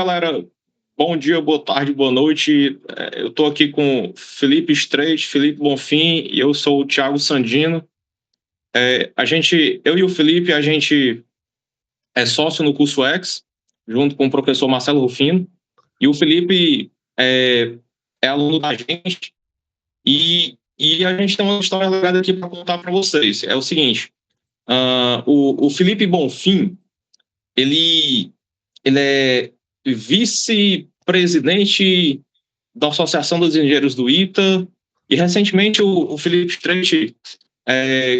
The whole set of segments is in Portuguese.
Galera, bom dia, boa tarde, boa noite. Eu estou aqui com Felipe Streit, Felipe Bonfim e eu sou o Thiago Sandino. Eu e o Felipe, a gente é sócio no curso X, junto com o professor Marcelo Rufino, e o Felipe é aluno da gente, e a gente tem uma história legal aqui para contar para vocês. É o seguinte, o Felipe Bonfim, ele é vice-presidente da Associação dos Engenheiros do ITA, e recentemente o Felipe Streit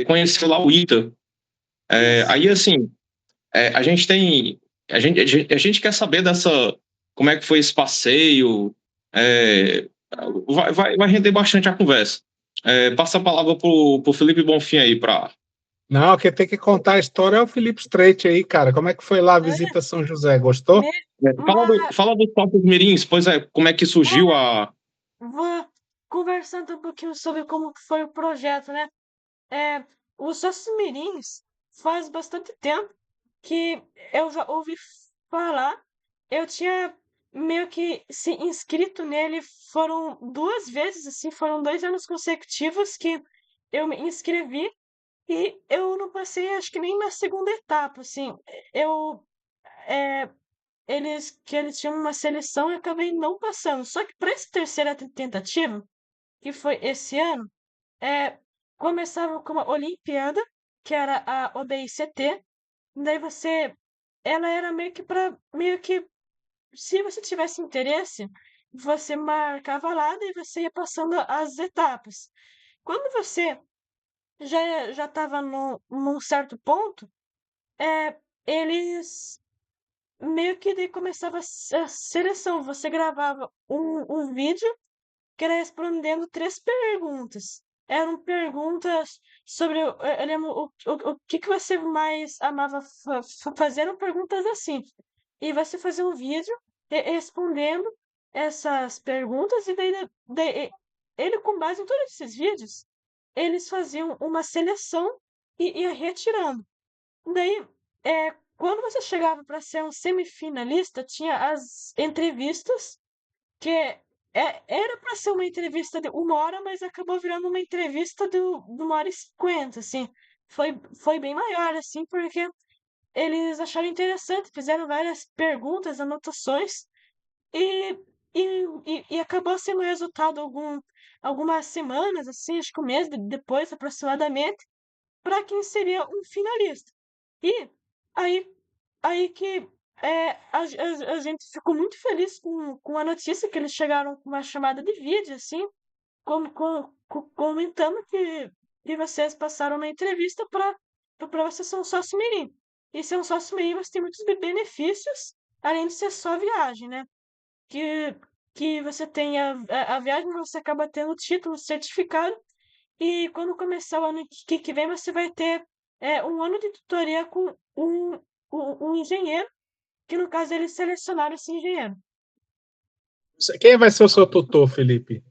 conheceu lá o ITA. Aí, assim, a gente tem... A gente quer saber como é que foi esse passeio. Vai render bastante a conversa. Passa a palavra para o Felipe Bonfim aí, para... Não, quem tem que contar a história é o Felipe Streit aí, cara. Como é que foi lá a visita a São José? Gostou? Fala dos Topos Mirins, pois como é que surgiu a... Vou conversando um pouquinho sobre como que foi o projeto, né? Os Sócios Mirins faz bastante tempo que eu já ouvi falar. Eu tinha meio que se inscrito nele, foram 2 vezes, assim, foram 2 anos consecutivos que eu me inscrevi e eu não passei, acho que nem na segunda etapa, assim. Eu, é, eles tinham uma seleção e acabei não passando. Só que para essa terceira tentativa, que foi esse ano, começava com uma Olimpíada, que era a OBICT. Daí ela era meio que, se você tivesse interesse, você marcava lá, daí você ia passando as etapas. Quando você já estava num certo ponto, eles meio que daí começava a seleção. Você gravava um vídeo que era respondendo 3 perguntas. Eram perguntas sobre. Eu lembro o que você mais amava fazer, eram perguntas assim. E você fazia um vídeo respondendo essas perguntas, e daí ele, com base em todos esses vídeos, eles faziam uma seleção e ia retirando. Daí, quando você chegava para ser um semifinalista, tinha as entrevistas, que era para ser uma entrevista de 1 hora, mas acabou virando uma entrevista de 1 hora e 50, assim. Foi bem maior, assim, porque eles acharam interessante, fizeram várias perguntas, anotações, e, e acabou sendo resultado algumas semanas, assim, acho que um mês depois, aproximadamente, para quem seria um finalista. E aí, aí que a gente ficou muito feliz com a notícia que eles chegaram com uma chamada de vídeo, assim, comentando que vocês passaram na entrevista para você ser um sócio mirim. E ser um sócio mirim você tem muitos benefícios, além de ser só viagem, né? Que você tem a viagem, você acaba tendo o título, certificado, e quando começar o ano que vem, você vai ter 1 ano de tutoria com um engenheiro, que no caso eles selecionaram esse engenheiro. Quem vai ser o seu tutor, Felipe?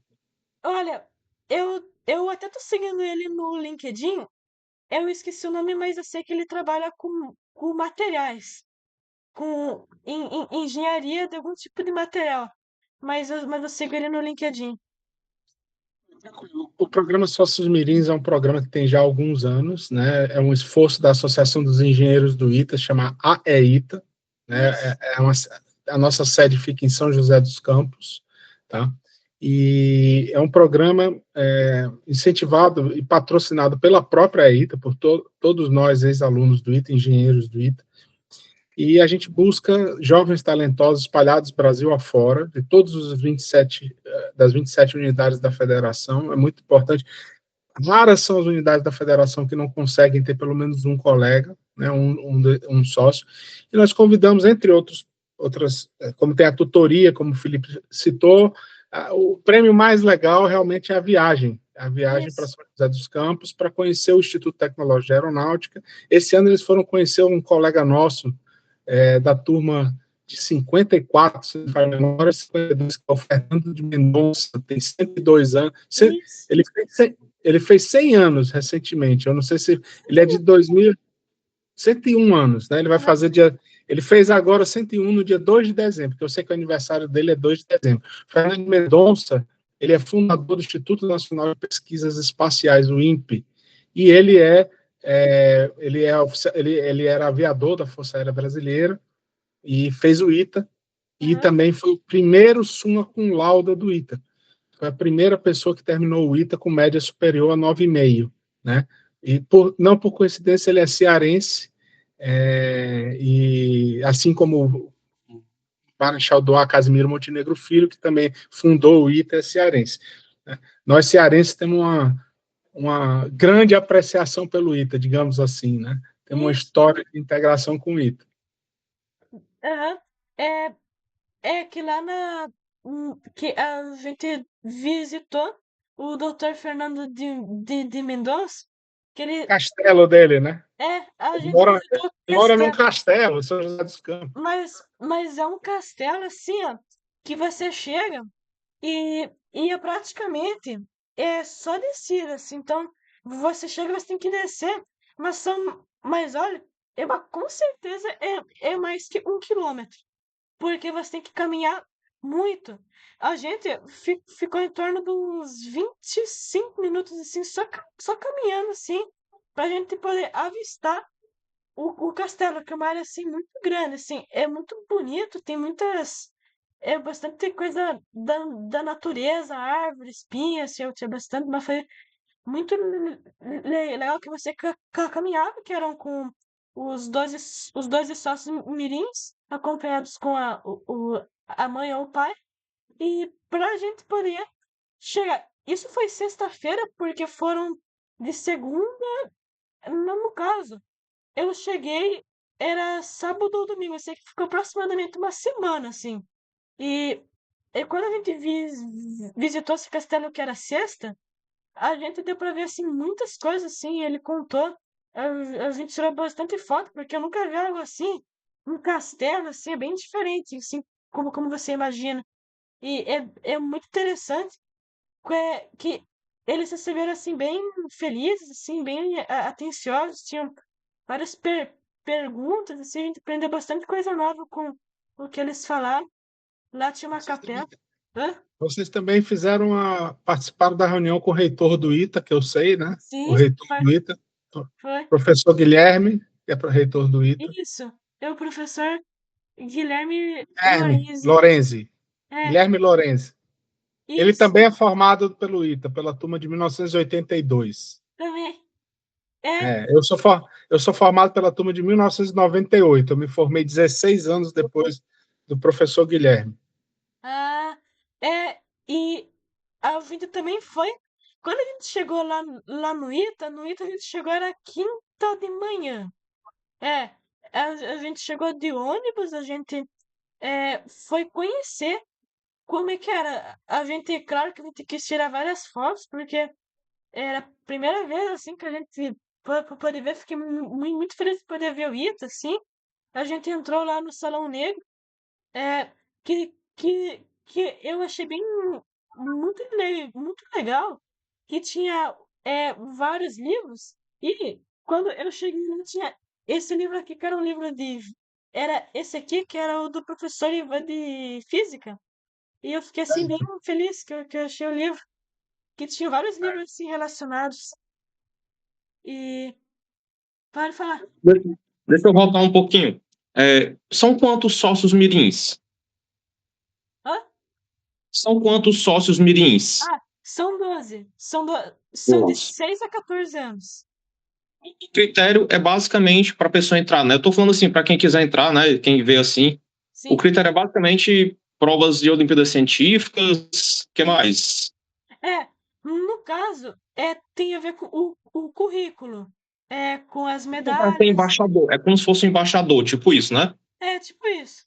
Olha, eu até tô seguindo ele no LinkedIn, eu esqueci o nome, mas eu sei que ele trabalha com materiais, em engenharia de algum tipo de material, mas eu sigo ele no LinkedIn. O programa Sócios Mirins é um programa que tem já alguns anos, né? É um esforço da Associação dos Engenheiros do ITA, chama AEITA, né? A nossa sede fica em São José dos Campos, tá? E é um programa incentivado e patrocinado pela própria AEITA, por todos nós, ex-alunos do ITA, engenheiros do ITA, e a gente busca jovens talentosos espalhados Brasil afora, de todos os 27, das 27 unidades da federação. É muito importante. Raras são as unidades da federação que não conseguem ter pelo menos um colega, né, um sócio. E nós convidamos, entre outras, como tem a tutoria, como o Felipe citou, o prêmio mais legal realmente é a viagem para São José dos Campos, para conhecer o Instituto de Tecnologia Aeronáutica. Esse ano eles foram conhecer um colega nosso, da turma de 54, se não me falo memória, 52, que é o Fernando de Mendonça, tem 102 anos. Ele fez 100 anos recentemente, eu não sei se... Ele é de 2000, 101 anos, né? Ele vai fazer Ele fez agora 101 no dia 2 de dezembro, porque eu sei que o aniversário dele é 2 de dezembro. Fernando Mendonça, ele é fundador do Instituto Nacional de Pesquisas Espaciais, o INPE, e ele era aviador da Força Aérea Brasileira e fez o ITA, e Uhum. também foi o primeiro summa cum laude do ITA. Foi a primeira pessoa que terminou o ITA com média superior a 9,5, né? E não por coincidência ele é cearense, e assim como o Marechal Duarte Casimiro Montenegro Filho, que também fundou o ITA, é cearense, né? Nós cearenses temos uma grande apreciação pelo ITA, digamos assim, né? Temos uma Isso. história de integração com o ITA. Aham. É, é que lá que a gente visitou o Dr. Fernando de Mendonça, que ele Castelo dele, né? a Ele gente mora, visitou o ele mora num castelo, castelo, São José dos Campos. mas é um castelo assim, ó, que você chega e é praticamente só descida, assim, então você chega, você tem que descer, mas olha, com certeza é mais que 1 quilômetro, porque você tem que caminhar muito. A gente ficou em torno de uns 25 minutos, assim, só caminhando, assim, pra gente poder avistar o castelo, que é uma área, assim, muito grande, assim, é muito bonito, tem bastante coisa da natureza, árvores, espinhas, assim, tinha bastante, mas foi muito legal que você caminhava, que eram com os doze sócios mirins, acompanhados com a mãe ou o pai, e pra gente poder chegar. Isso foi sexta-feira, porque foram de segunda, no caso. Eu cheguei, era sábado ou domingo, eu sei que ficou aproximadamente uma semana, assim. E, e quando a gente visitou esse castelo que era sexta, a gente deu pra ver, assim, muitas coisas, assim, ele contou. A gente tirou bastante foto, porque eu nunca vi algo assim. Um castelo, assim, é bem diferente, assim, como você imagina. E é muito interessante que eles receberam, assim, bem felizes, assim, bem atenciosos. Tinham várias perguntas, assim, a gente aprendeu bastante coisa nova com o que eles falaram. Lá tinha uma capela. Hã? Vocês também participaram da reunião com o reitor do ITA, que eu sei, né? O Sim, reitor foi. do ITA, Foi. professor Guilherme, que é o reitor do ITA. Isso. É o professor Guilherme Guilherme Lorenzi. Lorenzi. É, Guilherme Lorenzi. Ele isso. também é formado pelo ITA, pela turma de 1982. Também. É. Eu sou formado pela turma de 1998. Eu me formei 16 anos depois do professor Guilherme. Ah, e a vida também foi. Quando a gente chegou lá no ITA a gente chegou, era quinta de manhã. É, a gente chegou de ônibus, a gente foi conhecer como é que era. A gente, claro que a gente quis tirar várias fotos, porque era a primeira vez, assim, que a gente pôde ver. Fiquei muito feliz de poder ver o ITA, assim. A gente entrou lá no Salão Negro, é, que eu achei bem muito legal, que tinha vários livros, e quando eu cheguei lá tinha esse livro aqui, que era um livro era esse aqui, que era o do professor Ivan de Física, e eu fiquei, assim, bem feliz que eu achei o livro, que tinha vários livros, assim, relacionados, e pode falar. Deixa eu voltar um pouquinho. São quantos sócios mirins? Hã? São quantos sócios mirins? Ah, são 12, são de Nossa. 6 a 14 anos. O critério é basicamente para a pessoa entrar, né? Eu estou falando assim, para quem quiser entrar, né? Quem vê assim, o Sim. critério é basicamente provas de Olimpíadas Científicas, que mais? No caso, tem a ver com o currículo, com as Vai ser medalhas. embaixador, é como se fosse um embaixador, tipo isso, né? É, tipo isso.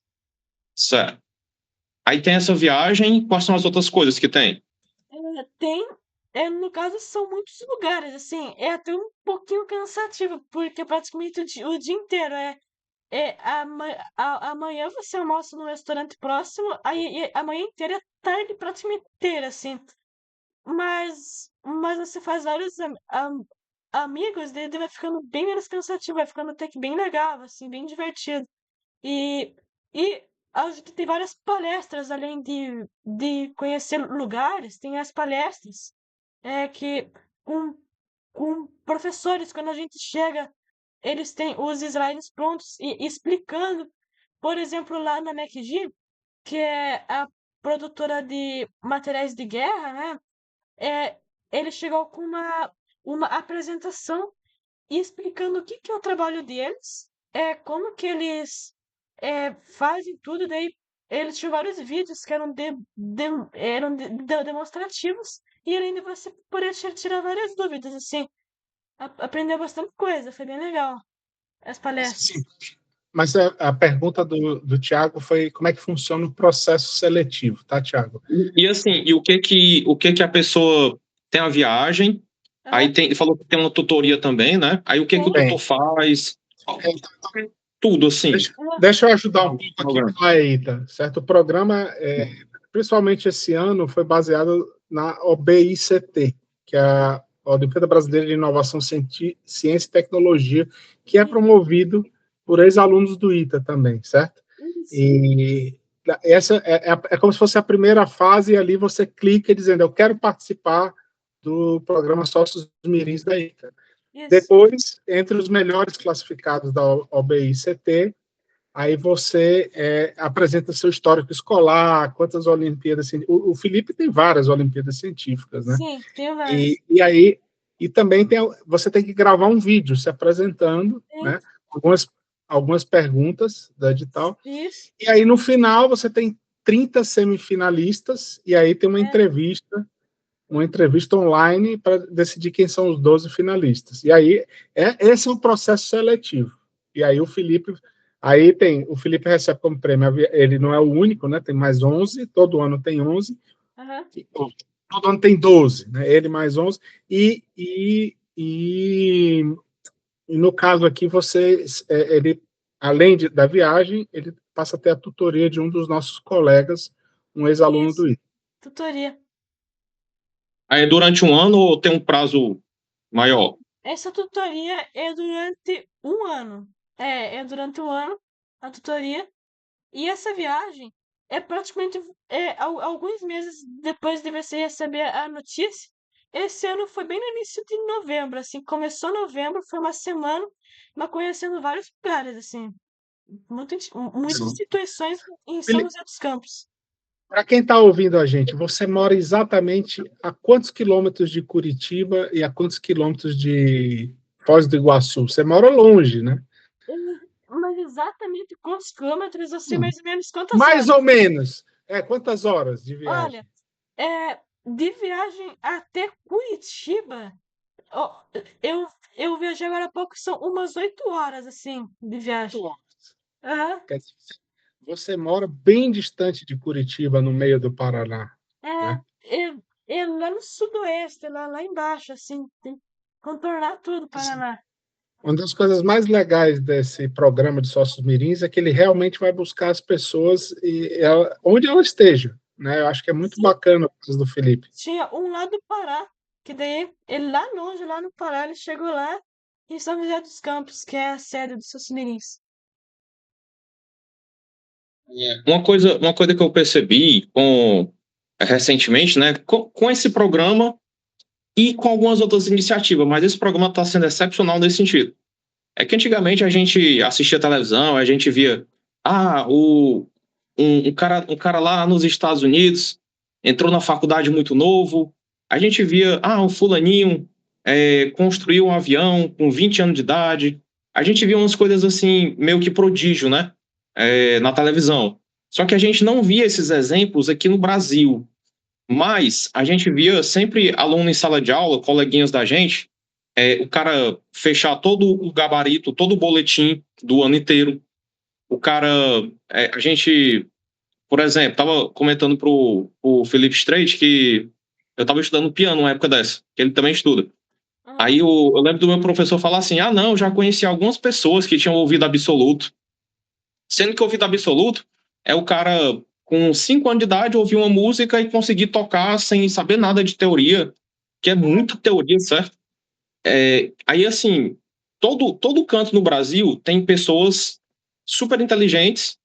Certo. Aí tem essa viagem, quais são as outras coisas que tem? No caso, são muitos lugares, assim, é até um pouquinho cansativo, porque praticamente o dia inteiro amanhã você almoça no restaurante próximo, aí a manhã inteira, é tarde praticamente inteira, assim. Mas você faz vários amigos, daí vai ficando bem menos cansativo, vai ficando até que bem legal, assim, bem divertido. E, e a gente tem várias palestras, além de conhecer lugares, tem as palestras que com, com professores, quando a gente chega, eles têm os slides prontos e explicando, por exemplo, lá na MacG, que é a produtora de materiais de guerra, né? Ele chegou com uma apresentação explicando o que que é o trabalho deles, como que eles fazem tudo, daí eles tinham vários vídeos que eram, demonstrativos, e além de você poder tirar várias dúvidas, assim, aprender bastante coisa, foi bem legal, as Sim. palestras. Mas a pergunta do Tiago foi como é que funciona o processo seletivo, tá, Tiago? E assim, e o que que a pessoa tem a viagem, aí Aham, tem, falou que tem uma tutoria também, né? Aí o que que o tem. tutor faz? Tudo assim. Deixa eu ajudar um pouco aqui Programa. com a EITA, certo? O programa, principalmente esse ano, foi baseado na OBICT, que é a Olimpíada Brasileira de Inovação, Ciência e Tecnologia, que é promovido por ex-alunos do ITA também, certo? Isso, E essa é como se fosse a primeira fase, e ali você clica dizendo, eu quero participar do programa Sócios Mirins da ITA. isso, Depois, entre os melhores classificados da OBICT, aí você apresenta seu histórico escolar, quantas Olimpíadas... O Felipe tem várias Olimpíadas científicas, né? sim, tem vários. E aí... E também você tem que gravar um vídeo se apresentando, Tem, né? Algumas perguntas da edital. isso, E aí, no final, você tem 30 semifinalistas, e aí tem uma entrevista online para decidir quem são os 12 finalistas. E aí, esse é o processo seletivo. E aí o Felipe recebe como prêmio, ele não é o único, né? Tem mais 11, todo ano tem 11, aham, todo ano tem 12, né? Ele mais 11, e no caso aqui, ele, além da viagem, ele passa a ter a tutoria de um dos nossos colegas, um ex-aluno isso, do ITA. tutoria. Aí é durante um ano ou tem um prazo maior? Essa tutoria é durante um ano. É durante um ano a tutoria. E essa viagem é praticamente alguns meses depois de você receber a notícia. Esse ano foi bem no início de novembro, assim, começou novembro, foi uma semana, mas conhecendo vários lugares, assim, muitas instituições em São José dos Campos. Para quem está ouvindo a gente, você mora exatamente a quantos quilômetros de Curitiba e a quantos quilômetros de Foz do Iguaçu? Você mora longe, né? Mas exatamente quantos quilômetros, eu sei mais ou menos quantas Mais horas. ou menos. Quantas horas de Olha, viagem? de viagem até Curitiba, ó, eu, eu viajei agora há pouco, são umas 8 horas, assim, de viagem. 8 horas. Aham. Quer dizer, você mora bem distante de Curitiba, no meio do Paraná, né? É lá no sudoeste, lá embaixo, assim, tem que contornar tudo o Paraná. Uma das coisas mais legais desse programa de sócios mirins é que ele realmente vai buscar as pessoas onde elas estejam, né? Eu acho que é muito Sim, bacana o caso do Felipe. tinha um lá do Pará, que daí ele lá longe, lá no Pará, ele chegou lá em São José dos Campos, que é a sede dos Socimiris. Uma coisa que eu percebi recentemente, né, com esse programa e com algumas outras iniciativas, mas esse programa está sendo excepcional nesse sentido. É que antigamente a gente assistia televisão, a gente via, um cara lá nos Estados Unidos entrou na faculdade muito novo, a gente via, um fulaninho construiu um avião com 20 anos de idade, a gente via umas coisas assim, meio que prodígio, né, na televisão. Só que a gente não via esses exemplos aqui no Brasil, mas a gente via sempre aluno em sala de aula, coleguinhas da gente, o cara fechar todo o gabarito, todo o boletim do ano inteiro. O cara, a gente, por exemplo, estava comentando pro Felipe Streit que eu estava estudando piano uma época dessa, que ele também estuda. Aham. Aí eu lembro do meu professor falar assim: não, eu já conheci algumas pessoas que tinham ouvido absoluto. Sendo que ouvido absoluto é o cara com 5 anos de idade ouvir uma música e conseguir tocar sem saber nada de teoria, que é muita teoria, certo? Aí, assim, todo canto no Brasil tem pessoas super inteligentes,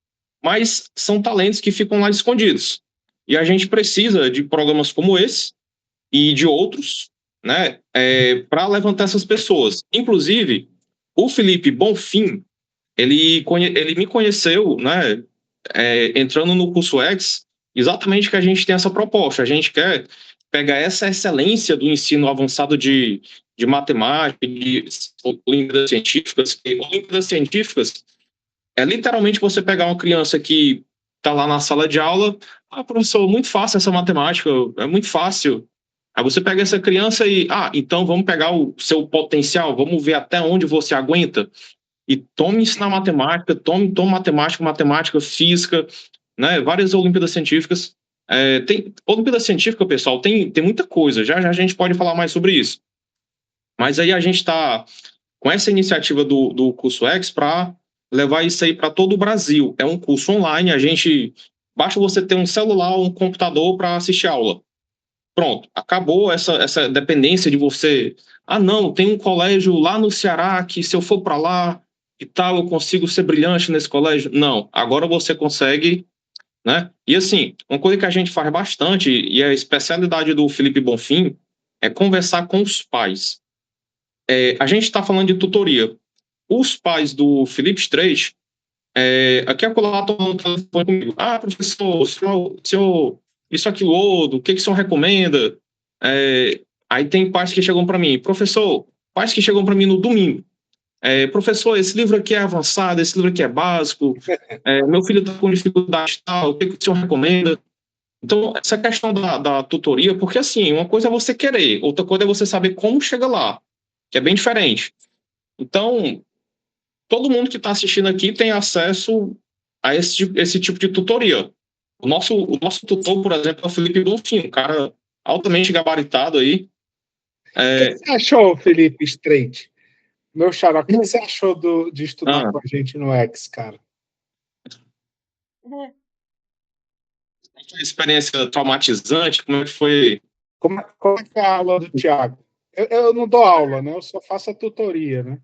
mas são talentos que ficam lá escondidos. E a gente precisa de programas como esse e de outros, né, para levantar essas pessoas. Inclusive, o Felipe Bonfim, ele me conheceu, né, entrando no curso X, exatamente que a gente tem essa proposta. A gente quer pegar essa excelência do ensino avançado de matemática, de Olimpíadas Científicas. E Olimpíadas Científicas é literalmente você pegar uma criança que está lá na sala de aula, professor, muito fácil essa matemática, é muito fácil. Aí você pega essa criança e, então vamos pegar o seu potencial, vamos ver até onde você aguenta. E tome ensinar matemática, tome matemática, física, né? Várias Olimpíadas Científicas. Tem Olimpíada Científica, pessoal, tem muita coisa, já a gente pode falar mais sobre isso. Mas aí a gente está com essa iniciativa do curso X para levar isso aí para todo o Brasil. É um curso online, basta você ter um celular ou um computador para assistir aula. Pronto, acabou essa dependência de você. Não, tem um colégio lá no Ceará que se eu for para lá e tal, eu consigo ser brilhante nesse colégio. Não, agora você consegue, né? E assim, uma coisa que a gente faz bastante, e a especialidade do Felipe Bonfim, é conversar com os pais. A gente está falando de tutoria. Os pais do Felipe Streit, aqui a colar tomando telefone comigo. Professor, senhor, isso, aquilo, outro, o que o senhor recomenda? Aí tem pais que chegam para mim, professor, pais que chegam para mim no domingo. Professor, esse livro aqui é avançado, esse livro aqui é básico, meu filho está com dificuldade tal, o que o senhor recomenda? Então, essa questão da tutoria, porque assim, uma coisa é você querer, outra coisa é você saber como chega lá, que é bem diferente. Então, todo mundo que está assistindo aqui tem acesso a esse tipo de tutoria. O nosso tutor, por exemplo, é o Felipe Bonfim, um cara altamente gabaritado aí. O que você achou, Felipe Streit? Meu xará, o que você achou de estudar com a gente no X, cara? Foi uma experiência traumatizante? Como é que foi? Como é que é a aula do Thiago? Eu não dou aula, né? Eu só faço a tutoria, né?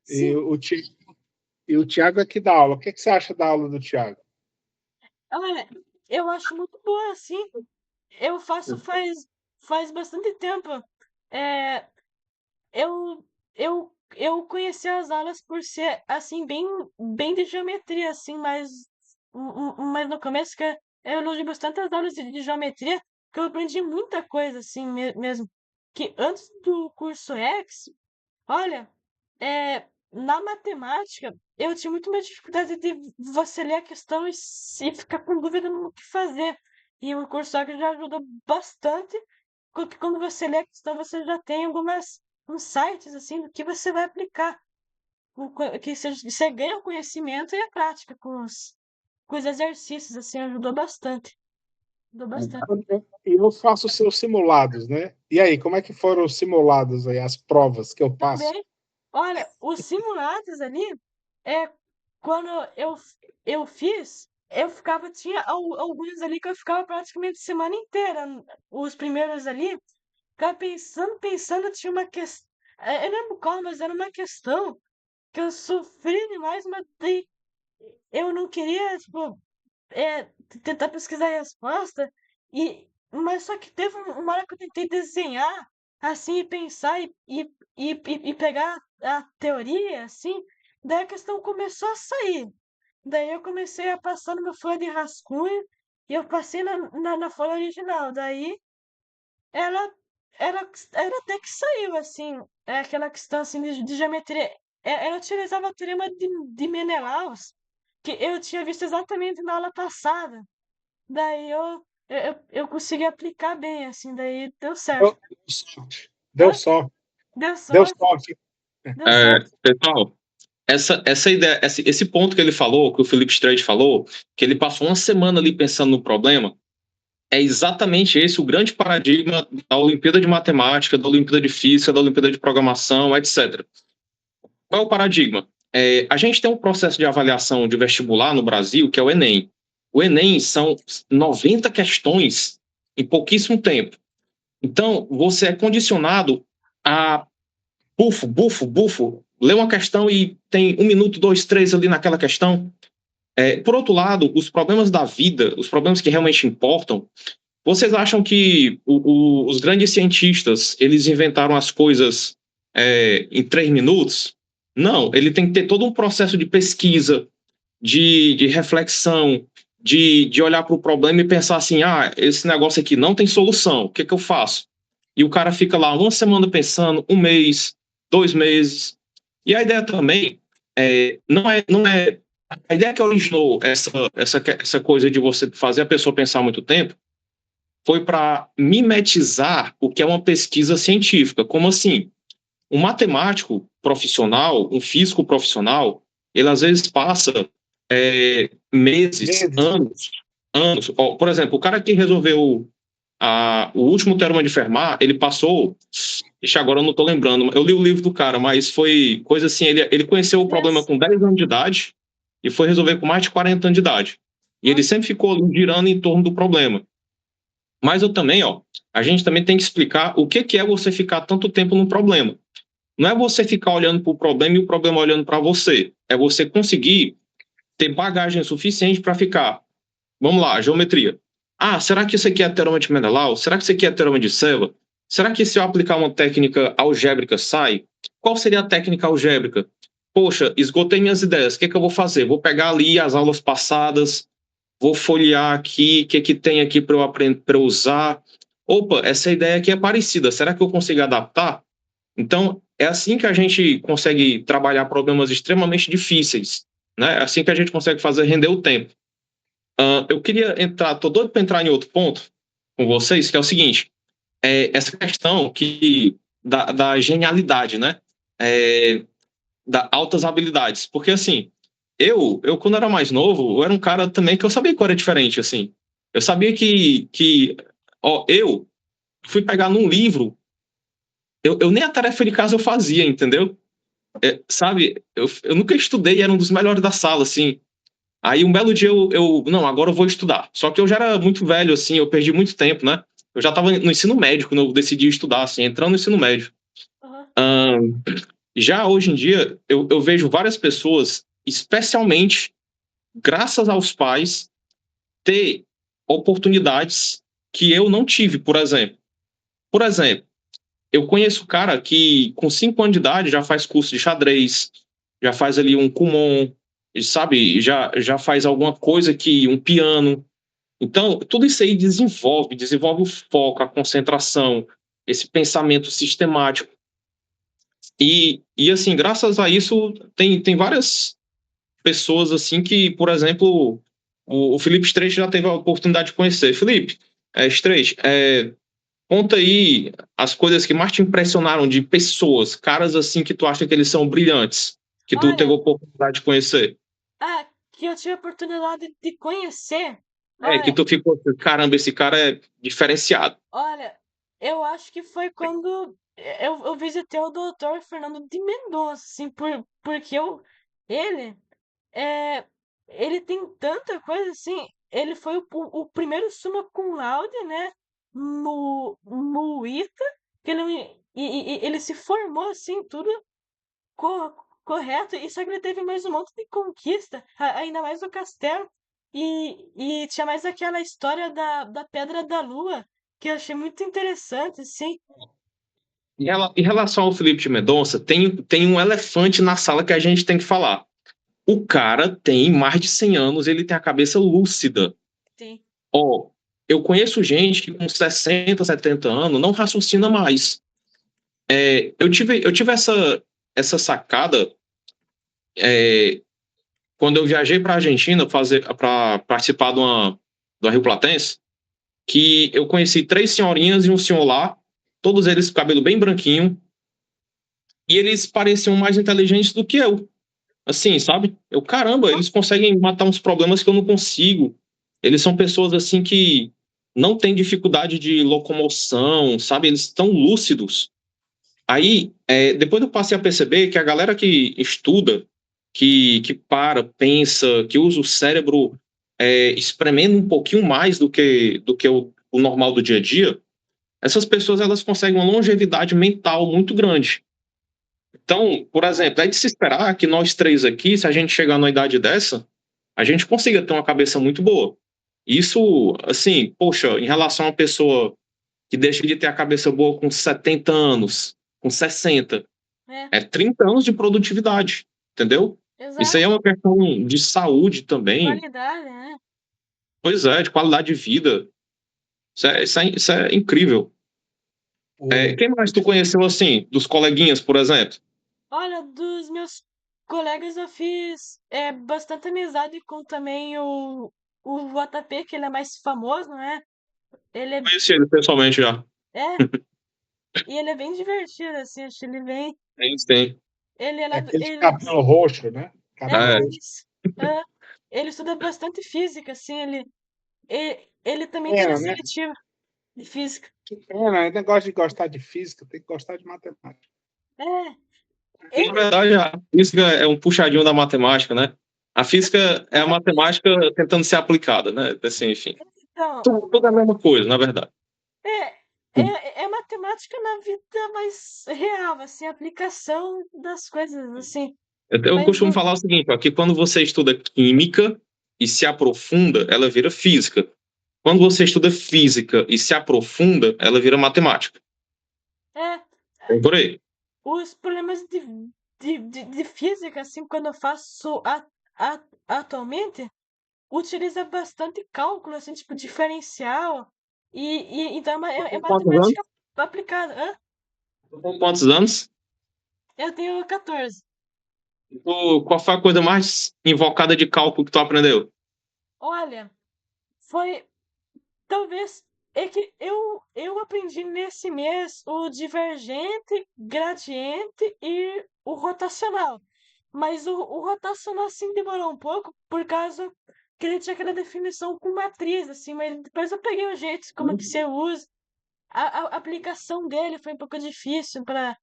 E o Thiago é que dá aula. O que você acha da aula do Thiago? Olha, eu acho muito boa, assim. Eu faço faz bastante tempo. É, eu conheci as aulas por ser, assim, bem de geometria, assim, mas no começo que eu elogio bastante as aulas de geometria, que eu aprendi muita coisa, assim, mesmo. Que antes do curso X, olha, na matemática, eu tinha muito mais dificuldade de você ler a questão e ficar com dúvida no que fazer. E o curso X já ajuda bastante, porque quando você lê a questão, você já tem algumas insights, assim, do que você vai aplicar. Que você ganha o conhecimento e a prática com os exercícios, assim, ajudou bastante. Ajudou bastante. E eu faço os seus simulados, né? E aí, como é que foram os simulados aí, as provas que eu passo? Também, olha, os simulados ali, quando eu fiz, tinha alguns ali que eu ficava praticamente a semana inteira. Os primeiros ali, ficava pensando, tinha uma questão. Eu não lembro qual, mas era uma questão que eu sofri demais, mas daí eu não queria, tipo, tentar pesquisar a resposta, mas só que teve uma hora que eu tentei desenhar, assim, e pensar e pegar a teoria, assim, daí a questão começou a sair. Daí eu comecei a passar no meu folha de rascunho e eu passei na folha original. Daí ela, ela até que saiu, assim, aquela questão assim, de geometria. Ela utilizava o teorema de Menelaus, que eu tinha visto exatamente na aula passada. Daí eu consegui aplicar bem, assim, daí deu certo. Deu Hã? sorte. Deu Deu sorte, sorte. deu certo. Pessoal, essa ideia, esse ponto que ele falou, que o Felipe Streit falou, que ele passou uma semana ali pensando no problema, é exatamente esse o grande paradigma da Olimpíada de Matemática, da Olimpíada de Física, da Olimpíada de Programação, etc. Qual é o paradigma? A gente tem um processo de avaliação de vestibular no Brasil, que é o Enem. O Enem são 90 questões em pouquíssimo tempo. Então, você é condicionado a bufo, lê uma questão e tem 1 minuto, 2, 3 ali naquela questão. Por outro lado, os problemas da vida, os problemas que realmente importam, vocês acham que os grandes cientistas, eles inventaram as coisas em 3 minutos? Não, ele tem que ter todo um processo de pesquisa, de reflexão, de olhar para o problema e pensar assim, esse negócio aqui não tem solução, o que eu faço? E o cara fica lá 1 semana pensando, 1 mês, 2 meses. E a ideia também não é a ideia que originou essa coisa de você fazer a pessoa pensar muito tempo foi para mimetizar o que é uma pesquisa científica. Como assim? Um matemático profissional, um físico profissional, ele às vezes passa meses, anos. Por exemplo, o cara que resolveu o último teorema de Fermat, ele passou... agora eu não estou lembrando. Eu li o livro do cara, mas foi coisa assim, ele conheceu o problema com 10 anos de idade e foi resolver com mais de 40 anos de idade. E ele sempre ficou girando em torno do problema. Mas a gente também tem que explicar o que é você ficar tanto tempo no problema. Não é você ficar olhando para o problema e o problema olhando para você. É você conseguir ter bagagem suficiente para ficar. Vamos lá, geometria. Será que isso aqui é teorema de Mendelau? Será que isso aqui é teorema de Seva? Será que se eu aplicar uma técnica algébrica sai? Qual seria a técnica algébrica? Poxa, esgotei minhas ideias. O que eu vou fazer? Vou pegar ali as aulas passadas, vou folhear aqui, o que tem aqui para eu aprender, para eu usar. Opa, essa ideia aqui é parecida. Será que eu consigo adaptar? Então, é assim que a gente consegue trabalhar problemas extremamente difíceis, né? É assim que a gente consegue fazer render o tempo. Eu queria estou doido para entrar em outro ponto com vocês, que é o seguinte, essa questão da genialidade, né? Da altas habilidades. Porque, assim, eu quando era mais novo, eu era um cara também que eu sabia que eu era diferente, assim. Eu sabia eu fui pegar num livro, eu nem a tarefa de casa eu fazia, entendeu? Sabe, eu nunca estudei, era um dos melhores da sala, assim. Aí um belo dia não, agora eu vou estudar. Só que eu já era muito velho, assim, eu perdi muito tempo, né? Eu já estava no ensino médio quando eu decidi estudar, assim, entrando no ensino médio. Já hoje em dia, eu vejo várias pessoas, especialmente graças aos pais, ter oportunidades que eu não tive, por exemplo. Por exemplo, eu conheço um cara que com 5 anos de idade já faz curso de xadrez, já faz ali um Kumon, sabe, já faz alguma coisa um piano. Então, tudo isso aí desenvolve o foco, a concentração, esse pensamento sistemático. E assim, graças a isso, tem várias pessoas assim que, por exemplo, o Felipe Streich já teve a oportunidade de conhecer. Felipe, Streich, conta aí as coisas que mais te impressionaram de pessoas, caras assim que tu acha que eles são brilhantes, que tu teve a oportunidade de conhecer. Que eu tive a oportunidade de conhecer. Que tu ficou, caramba, esse cara é diferenciado. Olha, eu acho que foi quando eu visitei o doutor Fernando de Mendonça, assim, porque ele tem tanta coisa, assim, ele foi o primeiro summa cum laude, né, no ITA, que ele se formou, assim, tudo correto, e só que ele teve mais um monte de conquista, ainda mais no castelo, e tinha mais aquela história da Pedra da Lua, que eu achei muito interessante, assim. Em relação ao Felipe de Mendonça, tem um elefante na sala que a gente tem que falar. O cara tem mais de 100 anos, ele tem a cabeça lúcida. Sim. Eu conheço gente que com 60, 70 anos não raciocina mais. Eu tive essa sacada quando eu viajei para a Argentina para participar do Rio Platense, que eu conheci 3 senhorinhas e um senhor lá, todos eles com cabelo bem branquinho, e eles pareciam mais inteligentes do que eu. Assim, sabe? Caramba, eles conseguem matar uns problemas que eu não consigo. Eles são pessoas, assim, que não têm dificuldade de locomoção, sabe? Eles estão lúcidos. Aí, depois eu passei a perceber que a galera que estuda, que pensa, que usa o cérebro espremendo um pouquinho mais do que o normal do dia a dia, essas pessoas elas conseguem uma longevidade mental muito grande. Então, por exemplo, é de se esperar que nós três aqui, se a gente chegar numa idade dessa, a gente consiga ter uma cabeça muito boa. Isso, assim, poxa, em relação a uma pessoa que deixa de ter a cabeça boa com 70 anos, com 60, É, 30 anos de produtividade, entendeu? Isso aí é exato. uma questão de saúde também, Qualidade, né? pois é, de qualidade de vida. Isso é incrível. O, Quem mais tu conheceu assim, dos coleguinhas, por exemplo? Olha, dos meus colegas eu fiz bastante amizade com também o JP, que ele é mais famoso, né? Ele Conheci ele pessoalmente já. é, e ele é bem divertido, assim, acho ele bem. Tem. Ele, é ele, aquele de ele, cabelo roxo, né? Cabelo É, roxo. é, ele estuda bastante física, assim, ele também tem na Pena, né? seletiva de física. Que pena, é negócio de gostar de física, tem que gostar de matemática. É, na ele, verdade, a física é um puxadinho da matemática, né? A física é a matemática tentando ser aplicada, né? Assim, enfim. então, Tudo é a mesma coisa, na verdade. é matemática na vida mais real, assim, a aplicação das coisas, assim. Eu Mas costumo falar o seguinte, ó, que quando você estuda química e se aprofunda, ela vira física. Quando você estuda física e se aprofunda, ela vira matemática. é, É por aí. os problemas de física, assim, quando eu faço atualmente, utiliza bastante cálculo, assim, tipo, diferencial, então é Quantos anos? matemática aplicada. Hã? Com quantos anos? Eu tenho 14. Qual foi a coisa mais invocada de cálculo que tu aprendeu? Olha, foi talvez é que eu aprendi nesse mês o divergente, gradiente e o rotacional. Mas o rotacional assim demorou um pouco por causa que ele tinha aquela definição com matriz, assim, mas depois eu peguei o jeito como que você usa. A aplicação dele foi um pouco difícil para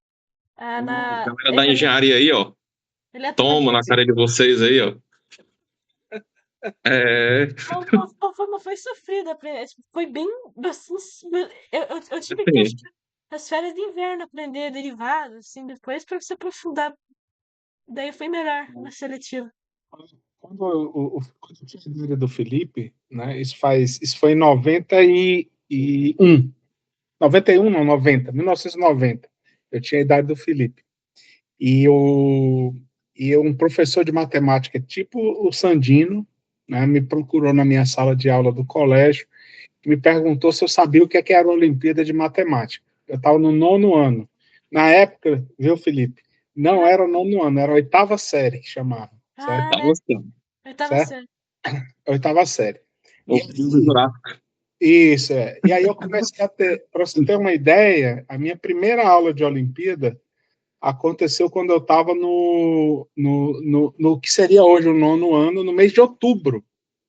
na Galera da engenharia aí, ó. Toma na eletromagnética. cara de vocês aí, ó. É, Foi sofrido aprender. Tipo, foi bem bastante. Eu tive que, acho assim, que, nas férias de inverno aprender derivados, assim, depois para se aprofundar. Daí foi melhor na seletiva. Quando eu tinha a idade do Felipe, né, isso foi em 91. 91, não, 90, 1990. Eu tinha a idade do Felipe. E, o, um professor de matemática, tipo o Sandino, né, me procurou na minha sala de aula do colégio, me perguntou se eu sabia o que era a Olimpíada de Matemática. Eu estava no 9º ano. Na época, viu, Felipe? Não era o 9º ano, era a 8ª série que chamava, certo? Ah, tá é. gostando. Eu tava Certo? certo. A 8ª série. E O filme jurar. isso, é. E aí eu comecei a ter, para você ter uma ideia, a minha primeira aula de Olimpíada aconteceu quando eu estava no que seria hoje o 9º ano, no mês de outubro.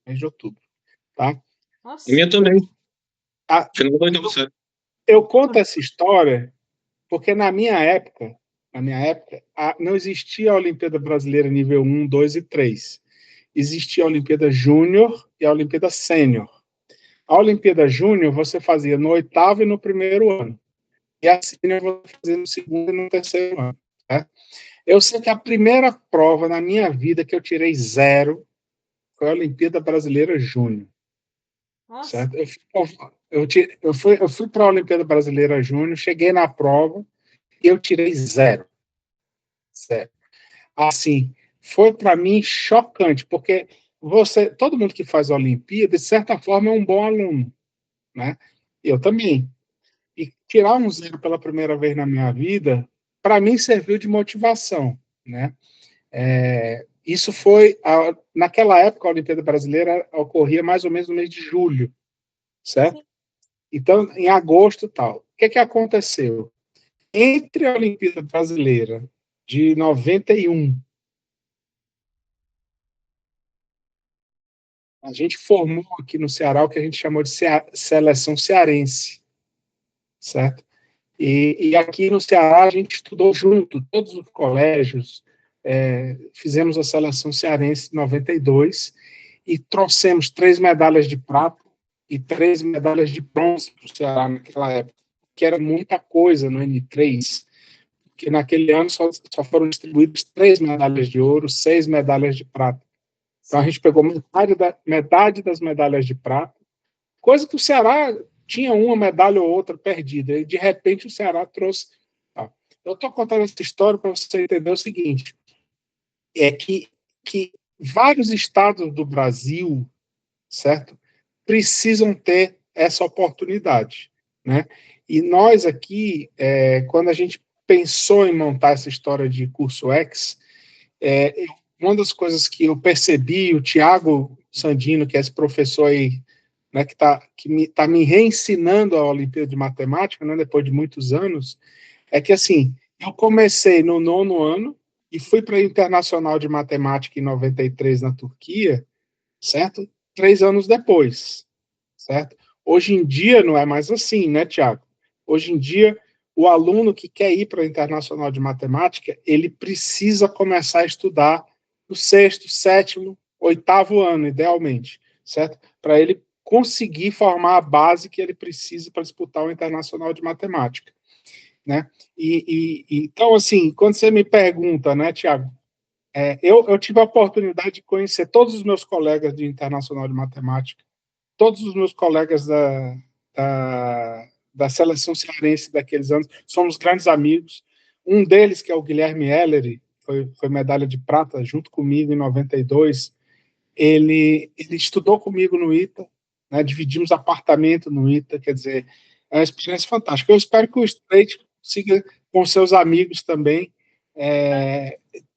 Mês de outubro, tá? A Nossa. minha também. Ah, Final da oitava série. eu conto essa história porque na minha época, não existia a Olimpíada Brasileira nível 1, 2 e 3. Existia a Olimpíada Júnior e a Olimpíada Sênior. A Olimpíada Júnior você fazia no 8º e no 1º ano. E a Sênior você fazia no 2º e no 3º ano. Tá? Eu sei que a primeira prova na minha vida que eu tirei 0 foi a Olimpíada Brasileira Júnior. Nossa. Certo? Eu fui para a Olimpíada Brasileira Júnior, cheguei na prova e eu tirei 0. Certo? Assim, foi para mim chocante, porque todo mundo que faz a Olimpíada, de certa forma, é um bom aluno, né? Eu também. E tirar um 0 pela primeira vez na minha vida, para mim serviu de motivação, né? Isso foi, naquela época, a Olimpíada Brasileira ocorria mais ou menos no mês de julho, certo? Sim. Então, em agosto e tal. O que aconteceu? Entre a Olimpíada Brasileira de 91, a gente formou aqui no Ceará o que a gente chamou de seleção cearense, certo? E aqui no Ceará a gente estudou junto, todos os colégios, fizemos a seleção cearense em 92 e trouxemos 3 medalhas de prata e 3 medalhas de bronze para o Ceará naquela época, que era muita coisa no N3, que naquele ano só foram distribuídas 3 medalhas de ouro, 6 medalhas de prata. Então a gente pegou metade das medalhas de prata, coisa que o Ceará tinha uma medalha ou outra perdida, e de repente o Ceará trouxe. Tá. Eu estou contando essa história para você entender o seguinte: é que vários estados do Brasil, certo, precisam ter essa oportunidade, né? E nós aqui, quando a gente pensou em montar essa história de curso X, uma das coisas que eu percebi, o Tiago Sandino, que é esse professor aí, né, que tá me reensinando a Olimpíada de Matemática, né, depois de muitos anos, é que, assim, eu comecei no 9º ano e fui para a Internacional de Matemática em 93 na Turquia, certo? 3 anos depois, certo? Hoje em dia não é mais assim, né, Tiago? Hoje em dia, o aluno que quer ir para a Internacional de Matemática, ele precisa começar a estudar no 6º, 7º, 8º ano, idealmente, certo? Para ele conseguir formar a base que ele precisa para disputar o Internacional de Matemática, né? Então, assim, quando você me pergunta, né, Tiago, eu tive a oportunidade de conhecer todos os meus colegas de Internacional de Matemática, todos os meus colegas da seleção cearense daqueles anos, somos grandes amigos. Um deles, que é o Guilherme Ellery, foi medalha de prata junto comigo em 92. Ele estudou comigo no ITA, né, dividimos apartamento no ITA, quer dizer, é uma experiência fantástica. Eu espero que o Straight consiga, com seus amigos também,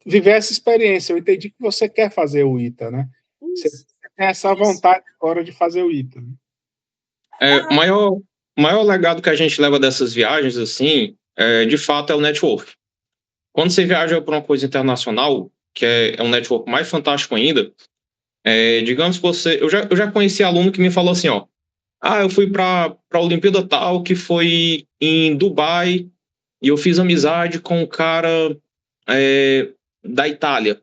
viver essa experiência. Eu entendi que você quer fazer o ITA, né? Você tem essa vontade agora de fazer o ITA. O maior legado que a gente leva dessas viagens, assim, de fato, é o network. Quando você viaja para uma coisa internacional, que é um network mais fantástico ainda, digamos que eu já conheci aluno que me falou assim, ó, eu fui para a Olimpíada tal, que foi em Dubai, e eu fiz amizade com um cara da Itália.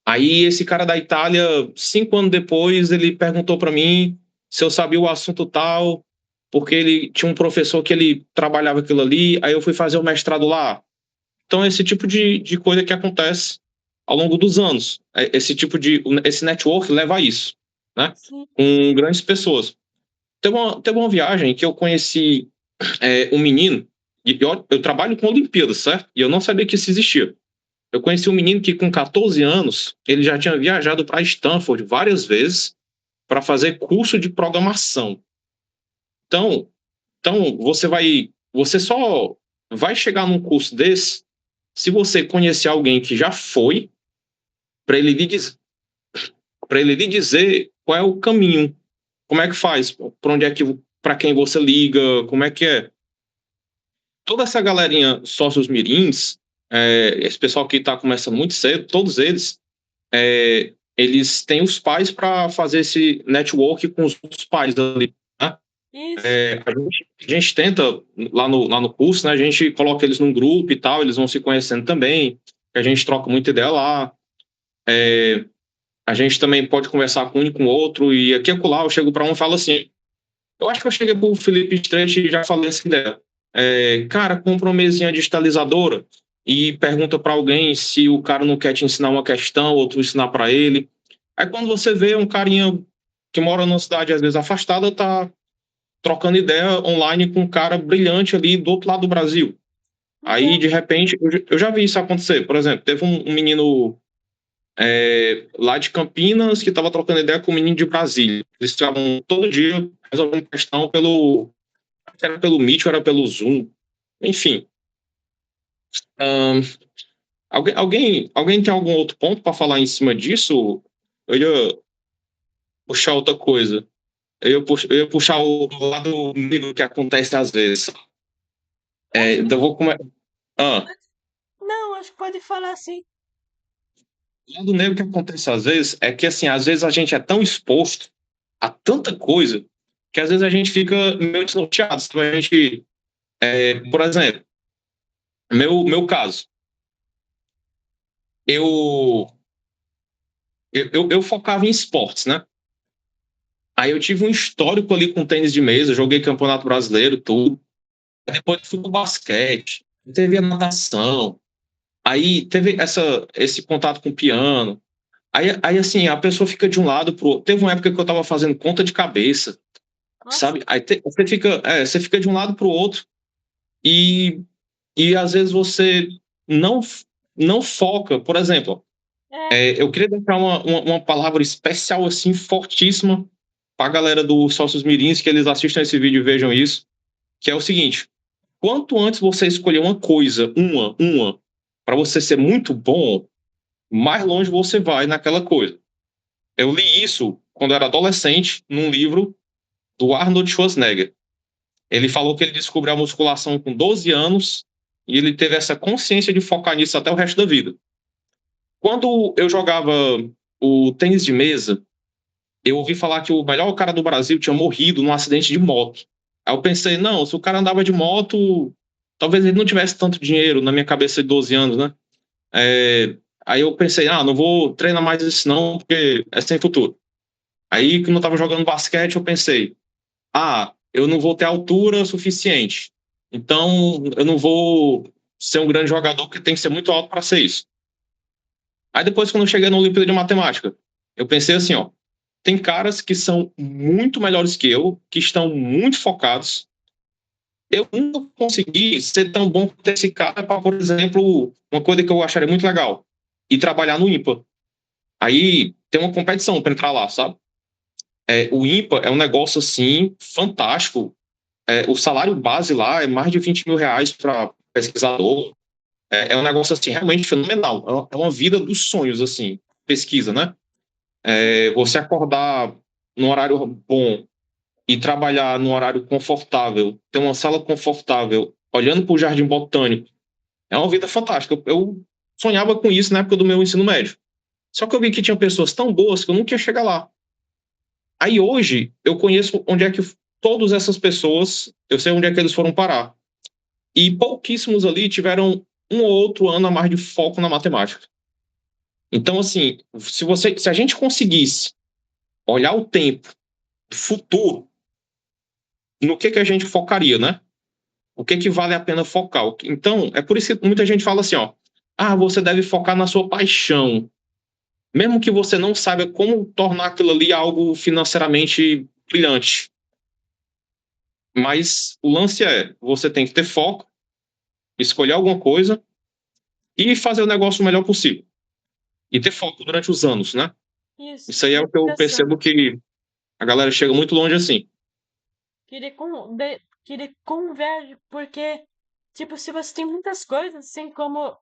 Aí esse cara da Itália, 5 anos depois, ele perguntou para mim se eu sabia o assunto tal, porque ele tinha um professor que ele trabalhava aquilo ali, aí eu fui fazer o mestrado lá. Então, esse tipo de coisa que acontece ao longo dos anos. Esse network leva a isso, né? Com grandes pessoas. Teve uma viagem que eu conheci um menino, e eu trabalho com Olimpíadas, certo? E eu não sabia que isso existia. Eu conheci um menino que, com 14 anos, ele já tinha viajado para Stanford várias vezes para fazer curso de programação. Então você só vai chegar num curso desse se você conhecer alguém que já foi, para ele lhe dizer qual é o caminho, como é que faz, para quem você liga, como é que é. Toda essa galerinha sócios mirins, esse pessoal que está começando muito cedo, todos eles, eles têm os pais para fazer esse network com os outros pais ali, né? A gente tenta, lá no curso, né, a gente coloca eles num grupo e tal, eles vão se conhecendo também, a gente troca muita ideia lá, a gente também pode conversar com um e com o outro, e aqui e acolá eu chego para um e falo assim, eu acho que eu cheguei pro Felipe Streich e já falei essa ideia. Cara, compra uma mesinha digitalizadora e pergunta para alguém se o cara não quer te ensinar uma questão ou tu ensinar para ele. Aí quando você vê um carinha que mora numa cidade às vezes afastada, tá trocando ideia online com um cara brilhante ali do outro lado do Brasil. Aí, de repente, eu já vi isso acontecer. Por exemplo, teve um menino lá de Campinas que estava trocando ideia com um menino de Brasília. Eles estavam todo dia resolvendo questão era pelo Meet ou era pelo Zoom. Enfim. Alguém tem algum outro ponto para falar em cima disso? Eu ia puxar outra coisa. Eu ia puxar o lado negro que acontece às vezes. Então vou começar. Não, acho que pode falar assim. O lado negro que acontece às vezes é que, assim, às vezes a gente é tão exposto a tanta coisa que às vezes a gente fica meio desnorteado. Então a gente, por exemplo, meu caso, eu focava em esportes, né? Aí eu tive um histórico ali com tênis de mesa, joguei campeonato brasileiro, tudo. Depois fui pro basquete. teve a natação, aí teve esse contato com o piano. Aí, assim, a pessoa fica de um lado pro outro. Teve uma época que eu tava fazendo conta de cabeça, Nossa, sabe? Aí você fica de um lado pro outro e, e às vezes você não, não foca. Por exemplo, é, eu queria deixar uma palavra especial, assim, fortíssima pra galera dos Sócios Mirins, que eles assistam esse vídeo e vejam isso, que é o seguinte: quanto antes você escolher uma coisa, para você ser muito bom, mais longe você vai naquela coisa. Eu li isso quando eu era adolescente, num livro do Arnold Schwarzenegger. Ele falou que ele descobriu a musculação com 12 anos e ele teve essa consciência de focar nisso até o resto da vida. Quando eu jogava o tênis de mesa, eu ouvi falar que o melhor cara do Brasil tinha morrido num acidente de moto. Aí eu pensei, não, se o cara andava de moto, talvez ele não tivesse tanto dinheiro na minha cabeça de 12 anos, né? Aí eu pensei, não vou treinar mais isso não, porque é sem futuro. Aí, quando eu tava jogando basquete, eu pensei, eu não vou ter altura suficiente. Então, eu não vou ser um grande jogador, porque tem que ser muito alto para ser isso. Aí depois, quando eu cheguei na Olimpíada de Matemática, eu pensei assim, ó, tem caras que são muito melhores que eu, que estão muito focados. Eu nunca consegui ser tão bom quanto esse cara para, por exemplo, uma coisa que eu acharia muito legal, e trabalhar no IMPA. Aí tem uma competição para entrar lá, sabe? O IMPA é um negócio assim fantástico. O salário base lá é mais de 20 mil reais para pesquisador. É um negócio assim realmente fenomenal. É uma vida dos sonhos, assim, pesquisa, né? Você acordar num horário bom e trabalhar num horário confortável, ter uma sala confortável, olhando para o jardim botânico, é uma vida fantástica. Eu sonhava com isso na época do meu ensino médio. Só que eu vi que tinha pessoas tão boas que eu nunca ia chegar lá. Aí hoje eu conheço onde é que todas essas pessoas, eu sei onde é que eles foram parar. E pouquíssimos ali tiveram um ou outro ano a mais de foco na matemática. Então, assim, se a gente conseguisse olhar o tempo futuro, no que a gente focaria, né? O que vale a pena focar? Então, é por isso que muita gente fala assim, ó, você deve focar na sua paixão, mesmo que você não saiba como tornar aquilo ali algo financeiramente brilhante. Mas o lance você tem que ter foco, escolher alguma coisa e fazer o negócio o melhor possível. E ter foco durante os anos, né? isso, Isso aí é o que eu dedicação. percebo, que a galera chega muito longe assim. Querer converge, porque, tipo, se você tem muitas coisas, assim como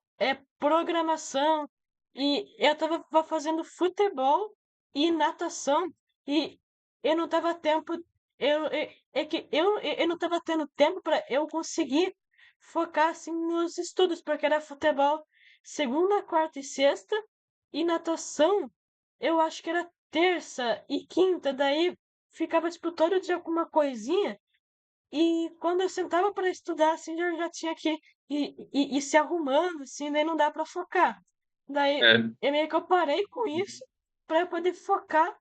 programação, e eu tava fazendo futebol e natação, e eu não tava tempo, eu não tava tendo tempo para eu conseguir focar, assim, nos estudos, porque era futebol segunda, quarta e sexta, e natação, eu acho que era terça e quinta, daí ficava, tipo, todo dia alguma coisinha, e quando eu sentava para estudar, assim, eu já tinha que ir se arrumando, assim, daí não dá para focar. Daí, É, meio que eu parei com isso para eu poder focar,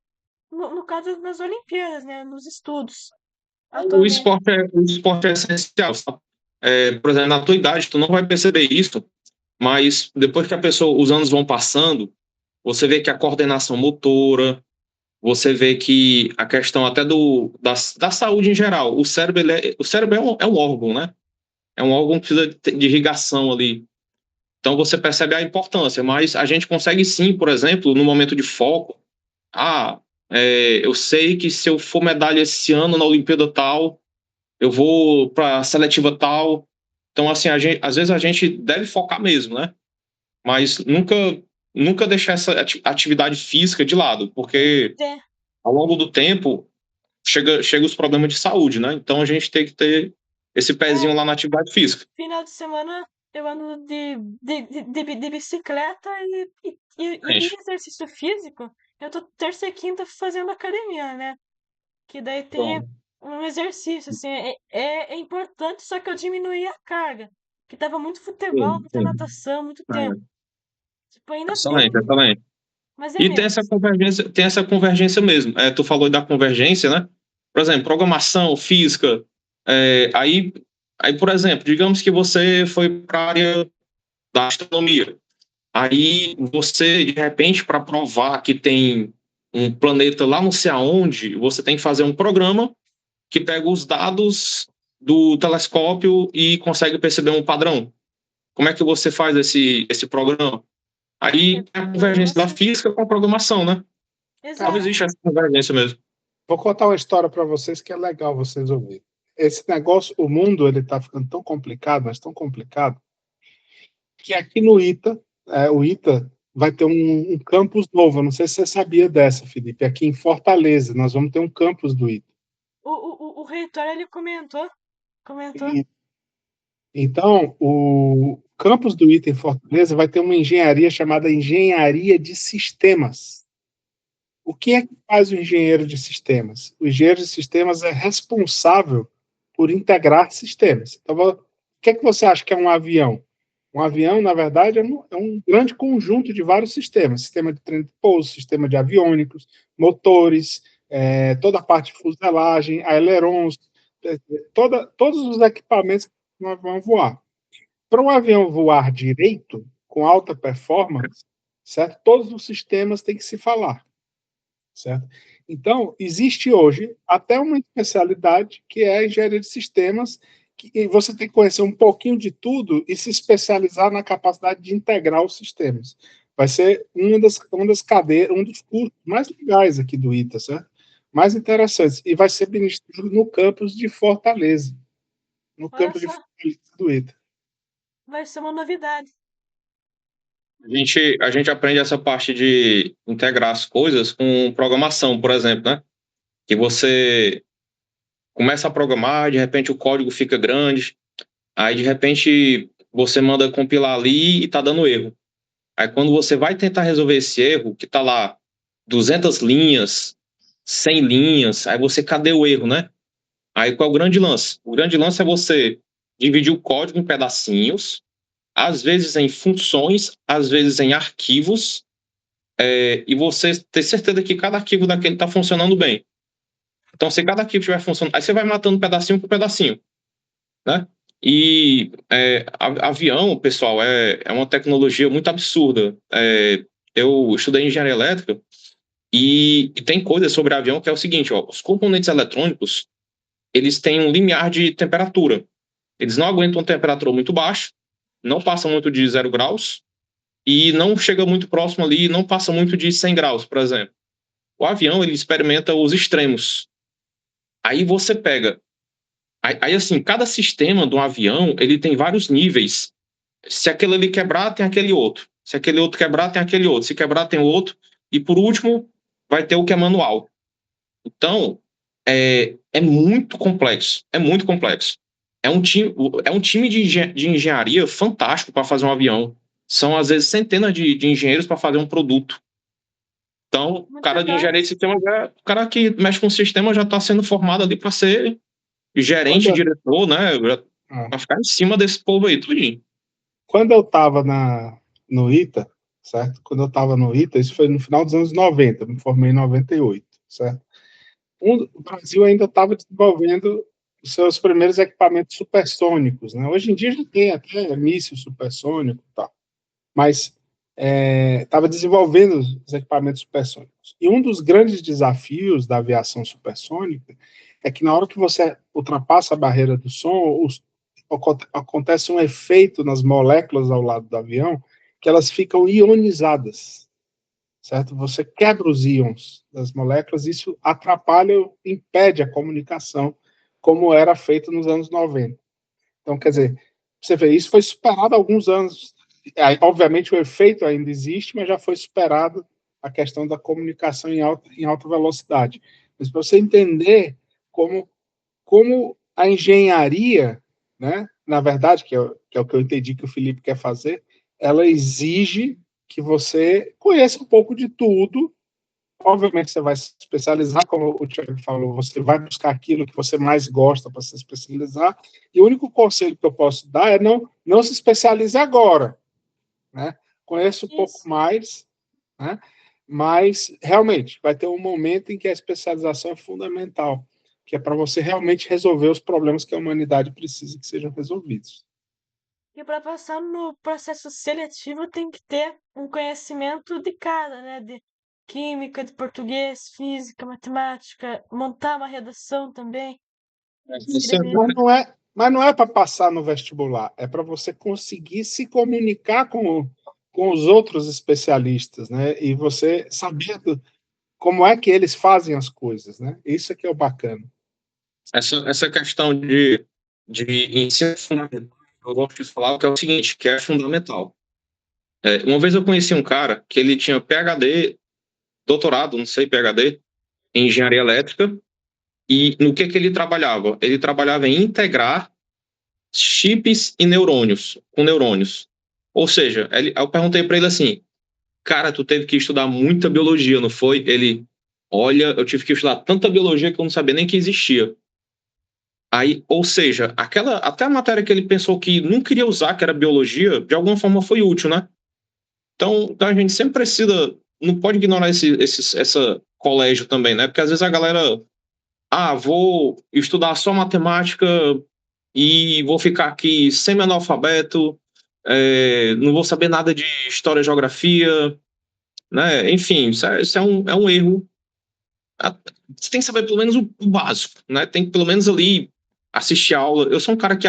no caso, nas Olimpíadas, né, nos estudos, atualmente. o esporte é essencial, sabe? Por exemplo, na tua idade, tu não vai perceber isso, mas depois que os anos vão passando, você vê que a coordenação motora, você vê que a questão até da saúde em geral, o cérebro é um órgão, né? É um órgão que precisa de irrigação ali. Então você percebe a importância, mas a gente consegue sim, por exemplo, no momento de foco, eu sei que se eu for medalha esse ano na Olimpíada tal, eu vou para a seletiva tal. Então, assim, às vezes a gente deve focar mesmo, né? Mas nunca deixar essa atividade física de lado, porque É, ao longo do tempo chega os problemas de saúde, né? Então a gente tem que ter esse pezinho é, lá na atividade física. final de semana eu ando de bicicleta e Gente, exercício físico. Eu tô terça e quinta fazendo academia, né? Que daí tem pronto. um exercício, assim, é importante, só que eu diminuí a carga. Que tava muito futebol, Sim, muita sim. natação, muito tempo. É, Tipo, ainda excelente, tenho, excelente. mas é E menos. tem essa convergência mesmo. Tu falou da convergência, né? Por exemplo, programação, física, aí Aí, por exemplo, digamos que você foi para a área da astronomia. Aí você, de repente, para provar que tem um planeta lá não sei aonde, você tem que fazer um programa que pega os dados do telescópio e consegue perceber um padrão. Como é que você faz esse programa? Aí tem a convergência da Nossa, física com a programação, né? Então Cara, existe exato. essa convergência mesmo. vou contar uma história para vocês que é legal vocês ouvirem. Esse negócio, o mundo, ele está ficando tão complicado, mas tão complicado, que aqui no ITA, o ITA vai ter um campus novo. Eu não sei se você sabia dessa, Felipe. Aqui em Fortaleza, nós vamos ter um campus do ITA. O reitor, ele comentou. E, então, o campus do ITA em Fortaleza vai ter uma engenharia chamada Engenharia de Sistemas. O que é que faz o engenheiro de sistemas? O engenheiro de sistemas é responsável por integrar sistemas. Então, o que é que você acha que é um avião? Um avião, na verdade, é um grande conjunto de vários sistemas. Sistema de trem de pouso, sistema de aviônicos, motores, toda a parte de fuselagem, ailerons, todos os equipamentos que vão voar. Para um avião voar direito, com alta performance, certo? Todos os sistemas têm que se falar, certo? Então, existe hoje até uma especialidade que é a engenharia de sistemas, que você tem que conhecer um pouquinho de tudo e se especializar na capacidade de integrar os sistemas. Vai ser uma das cadeiras, um dos cursos mais legais aqui do ITA, certo? Mais interessantes. E vai ser ministrado no campus de Fortaleza. No Olha campus de só, Fortaleza do ITA. vai ser uma novidade. A gente aprende essa parte de integrar as coisas com programação, por exemplo, né? Que você começa a programar, de repente o código fica grande, aí de repente você manda compilar ali e tá dando erro. Aí quando você vai tentar resolver esse erro, que tá lá 200 linhas, 100 linhas, aí você, cadê o erro, né? Aí qual é o grande lance? O grande lance é você dividir o código em pedacinhos, às vezes em funções, às vezes em arquivos, e você ter certeza que cada arquivo daquele está funcionando bem. Então, se cada arquivo estiver funcionando, aí você vai matando pedacinho por pedacinho, né? E avião, pessoal, é uma tecnologia muito absurda. Eu estudei engenharia elétrica e tem coisas sobre avião que é o seguinte, ó, os componentes eletrônicos, eles têm um limiar de temperatura. Eles não aguentam uma temperatura muito baixa, não passam muito de 0 graus e não chega muito próximo ali, não passa muito de 100 graus, por exemplo. O avião, ele experimenta os extremos. Aí você pega... Aí, assim, cada sistema do avião, ele tem vários níveis. Se aquele ali quebrar, tem aquele outro. Se aquele outro quebrar, tem aquele outro. Se quebrar, tem outro. E, por último, vai ter o que é manual. Então, é muito complexo. É muito complexo. É um time de engenharia fantástico para fazer um avião. São, às vezes, centenas de engenheiros para fazer um produto. Então, o Muito cara de legal. engenharia de sistema, o cara que mexe com o sistema já está sendo formado ali para ser gerente, Quando, diretor, né? ah, Para ficar em cima desse povo aí, tudinho. quando eu estava no ITA, certo? Quando eu estava no ITA, isso foi no final dos anos 90, me formei em 98, certo? O Brasil ainda estava desenvolvendo os seus primeiros equipamentos supersônicos, né? Hoje em dia já tem até míssil supersônico e tal, mas estava desenvolvendo os equipamentos supersônicos. E um dos grandes desafios da aviação supersônica é que na hora que você ultrapassa a barreira do som, acontece um efeito nas moléculas ao lado do avião que elas ficam ionizadas, certo? Você quebra os íons das moléculas, isso atrapalha, impede a comunicação como era feito nos anos 90. Então, quer dizer, você vê, isso foi superado há alguns anos. Obviamente, o efeito ainda existe, mas já foi superado a questão da comunicação em alta velocidade. Mas para você entender como a engenharia, né, na verdade, que é o que eu entendi que o Felipe quer fazer, ela exige que você conheça um pouco de tudo. Obviamente, você vai se especializar, como o Thiago falou, você vai buscar aquilo que você mais gosta para se especializar. E o único conselho que eu posso dar é não se especialize agora, né? Conheça um pouco Isso. mais, né? Mas realmente vai ter um momento em que a especialização é fundamental. que é para você realmente resolver os problemas que a humanidade precisa que sejam resolvidos. E para passar no processo seletivo tem que ter um conhecimento de cada, né? De química, de português, física, matemática, montar uma redação também, escrever. Mas não é para passar no vestibular, é para você conseguir se comunicar com os outros especialistas, né? E você saber como é que eles fazem as coisas, né? Isso é que é o bacana. Essa questão de ensino fundamental, eu gosto de falar que é o seguinte, que é fundamental. Uma vez eu conheci um cara que ele tinha PhD, doutorado, não sei, PhD, em engenharia elétrica, e no que ele trabalhava? Ele trabalhava em integrar chips e neurônios, com neurônios. Ou seja, eu perguntei para ele assim, cara, tu teve que estudar muita biologia, não foi? Ele, olha, eu tive que estudar tanta biologia que eu não sabia nem que existia. Aí, ou seja, até a matéria que ele pensou que não queria usar, que era biologia, de alguma forma foi útil, né? Então a gente sempre precisa, não pode ignorar essa colégio também, né? Porque às vezes a galera, vou estudar só matemática e vou ficar aqui semi-analfabeto, não vou saber nada de história e geografia, né? Enfim, isso é um erro. Você tem que saber pelo menos o básico, né? Tem que pelo menos ali assistir aula. Eu sou um cara que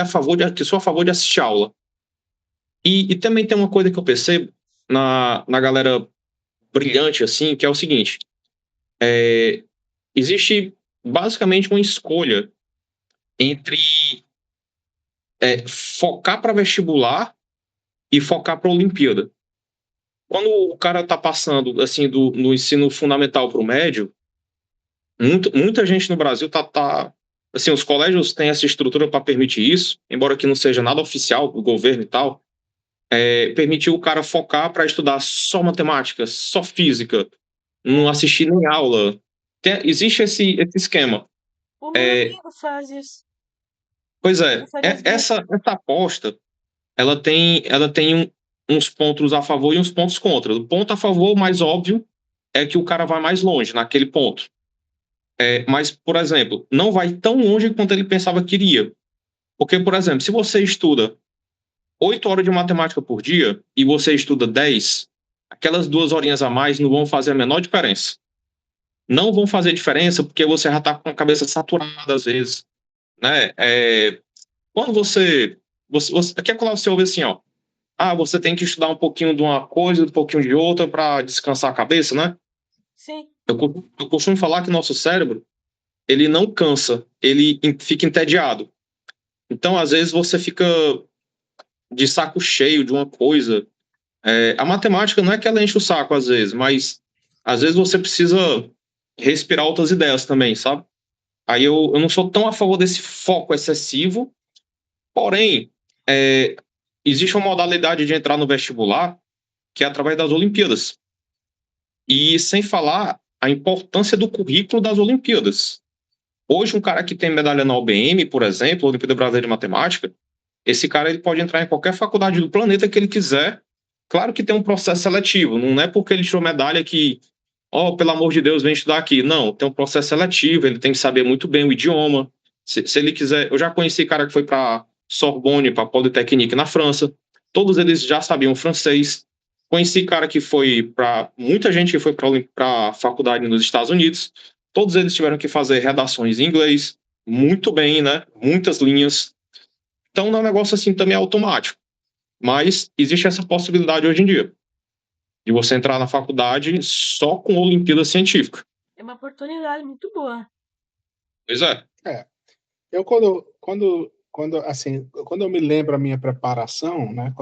sou a favor de assistir aula. E também tem uma coisa que eu percebo na galera brilhante, assim, que é o seguinte: existe basicamente uma escolha entre focar para vestibular e focar para a Olimpíada. Quando o cara está passando assim no ensino fundamental para o médio, muita gente no Brasil assim, os colégios têm essa estrutura para permitir isso, embora que não seja nada oficial do governo e tal, permitiu o cara focar para estudar só matemática, só física, não assistir nem aula. Existe esse esquema. O meu amigo faz isso. Pois essa aposta, ela tem uns pontos a favor e uns pontos contra. O ponto a favor, mais óbvio, é que o cara vai mais longe naquele ponto. Mas, por exemplo, não vai tão longe quanto ele pensava que iria. Porque, por exemplo, se você estuda 8 horas de matemática por dia e você estuda 10, aquelas 2 horinhas a mais não vão fazer a menor diferença. Não vão fazer diferença porque você já está com a cabeça saturada às vezes, né? Quando aqui é quando você ouve assim, ó, você tem que estudar um pouquinho de uma coisa, um pouquinho de outra para descansar a cabeça, né? Sim. Eu costumo falar que nosso cérebro, ele não cansa, ele fica entediado. Então, às vezes, você fica de saco cheio de uma coisa. A matemática não é que ela enche o saco, às vezes, mas às vezes você precisa respirar outras ideias também, sabe? Aí eu não sou tão a favor desse foco excessivo, porém, existe uma modalidade de entrar no vestibular que é através das Olimpíadas. E sem falar a importância do currículo das Olimpíadas. Hoje, um cara que tem medalha na OBM, por exemplo, Olimpíada Brasileira de Matemática, esse cara ele pode entrar em qualquer faculdade do planeta que ele quiser. Claro que tem um processo seletivo, não é porque ele tirou medalha que, pelo amor de Deus, vem estudar aqui. Não, tem um processo seletivo, ele tem que saber muito bem o idioma. Se ele quiser, eu já conheci cara que foi para Sorbonne, para Polytechnique na França, todos eles já sabiam francês. Conheci cara que muita gente que foi para a faculdade nos Estados Unidos, todos eles tiveram que fazer redações em inglês, muito bem, né? Muitas linhas. Então não é um negócio assim também automático. Mas existe essa possibilidade hoje em dia de você entrar na faculdade só com Olimpíada Científica. É uma oportunidade muito boa. Pois é. Eu quando eu me lembro a minha preparação, né?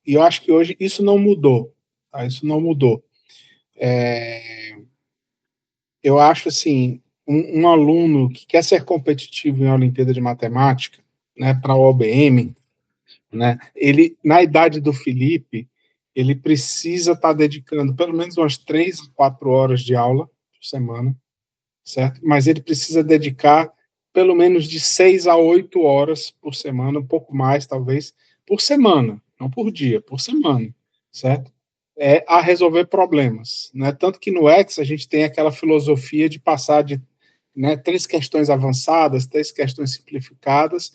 E eu acho que hoje isso não mudou, tá? Isso não mudou. Eu acho assim, um aluno que quer ser competitivo em Olimpíada de Matemática, né? Para a OBM, né? Ele na idade do Felipe, ele precisa estar dedicando pelo menos umas 3 a 4 horas de aula por semana, certo? Mas ele precisa dedicar pelo menos de 6 a 8 horas por semana, um pouco mais, talvez, por semana, não por dia, por semana, certo? A resolver problemas, né? Tanto que no X a gente tem aquela filosofia de passar de né, 3 questões avançadas, 3 questões simplificadas,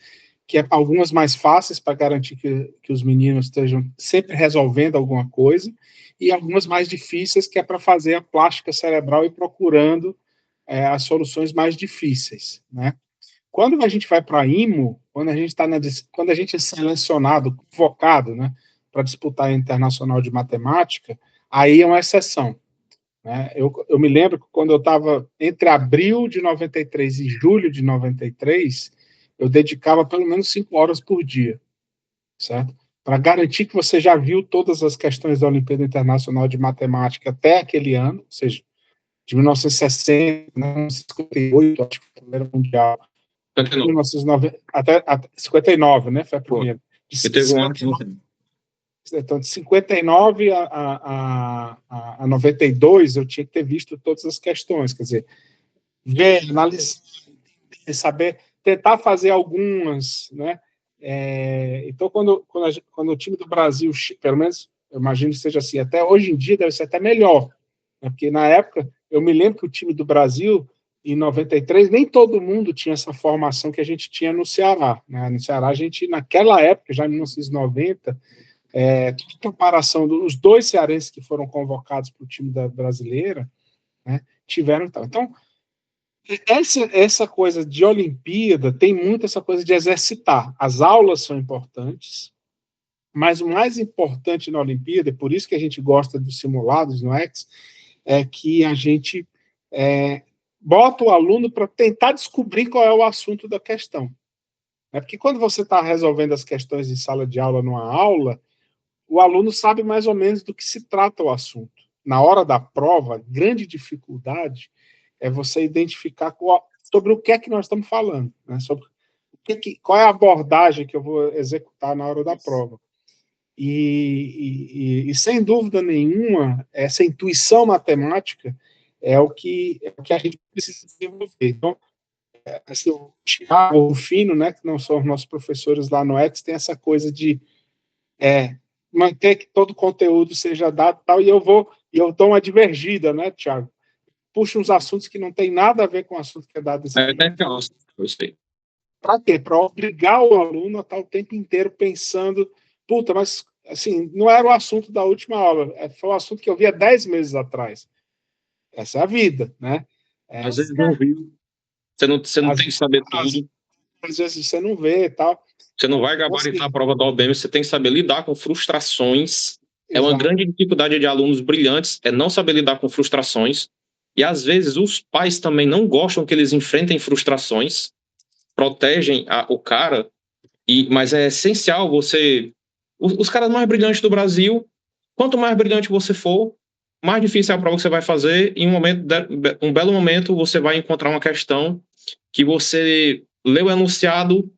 que é algumas mais fáceis para garantir que os meninos estejam sempre resolvendo alguma coisa, e algumas mais difíceis, que é para fazer a plástica cerebral e procurando as soluções mais difíceis, né? Quando a gente vai para a IMO, quando a gente é selecionado, convocado, né, para disputar a Internacional de Matemática, aí é uma exceção, né? Eu me lembro que quando eu estava entre abril de 93 e julho de 93, eu dedicava pelo menos 5 horas por dia, certo? Para garantir que você já viu todas as questões da Olimpíada Internacional de Matemática até aquele ano, ou seja, de 1960, 1958, acho que foi o primeiro mundial, 1990, até 59, né? Foi a primeira. E teve um ano que não tem. Então, de 59 a 92, eu tinha que ter visto todas as questões, quer dizer, ver, analisar, saber, tentar fazer algumas, né? Então, quando o time do Brasil, pelo menos, eu imagino que seja assim, até hoje em dia deve ser até melhor, né? Porque na época, eu me lembro que o time do Brasil, em 93, nem todo mundo tinha essa formação que a gente tinha no Ceará, né? No Ceará, a gente, naquela época, já em 1990, toda a comparação dos 2 cearenses que foram convocados para o time da brasileira, né, tiveram tal. Então, essa coisa de Olimpíada tem muito essa coisa de exercitar. As aulas são importantes, mas o mais importante na Olimpíada, e por isso que a gente gosta dos simulados no X, é que a gente bota o aluno para tentar descobrir qual é o assunto da questão. Porque quando você está resolvendo as questões em sala de aula, numa aula, o aluno sabe mais ou menos do que se trata o assunto. Na hora da prova, a grande dificuldade é você identificar sobre o que é que nós estamos falando, né? Sobre qual é a abordagem que eu vou executar na hora da prova. E sem dúvida nenhuma, essa intuição matemática é o que a gente precisa desenvolver. Então, assim, o Thiago, o Rufino, né, que não são os nossos professores lá no X, tem essa coisa de manter que todo o conteúdo seja dado tal, e eu dou uma divergida, né, Thiago? Puxa uns assuntos que não tem nada a ver com o assunto que é dado nesse Para quê? Para obrigar o aluno a estar o tempo inteiro pensando, puta, mas assim, não era o assunto da última aula, foi o assunto que eu vi há 10 meses atrás. Essa é a vida, né? Às vezes não viu, você não tem que saber tudo. Às vezes você não vê e tal. Você não vai gabaritar a prova da OBM, você tem que saber lidar com frustrações. É uma grande dificuldade de alunos brilhantes, é não saber lidar com frustrações. E, às vezes, os pais também não gostam que eles enfrentem frustrações, protegem o cara, mas é essencial você... Os caras mais brilhantes do Brasil, quanto mais brilhante você for, mais difícil é a prova que você vai fazer, e um belo momento você vai encontrar uma questão que você leu o enunciado,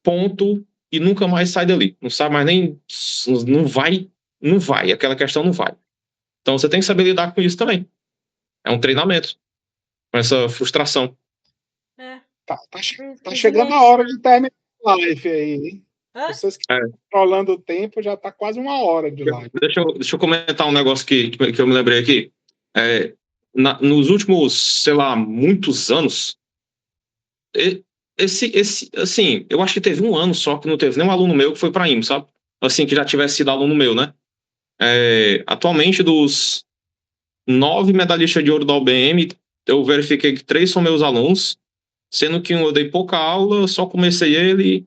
ponto, e nunca mais sai dali. Não sabe mais nem... Não vai. Aquela questão não vai. Então você tem que saber lidar com isso também. É um treinamento. Com essa frustração. Tá chegando a hora de terminar a live aí, hein? Vocês que estão controlando o tempo, já tá quase 1 hora de live. Deixa eu comentar um negócio que eu me lembrei aqui. Nos últimos, sei lá, muitos anos, assim, eu acho que teve 1 ano só que não teve nenhum aluno meu que foi para IMO, sabe? Assim, que já tivesse sido aluno meu, né? Atualmente, dos 9 medalhistas de ouro da OBM, eu verifiquei que 3 são meus alunos, sendo que um eu dei pouca aula, só comecei ele.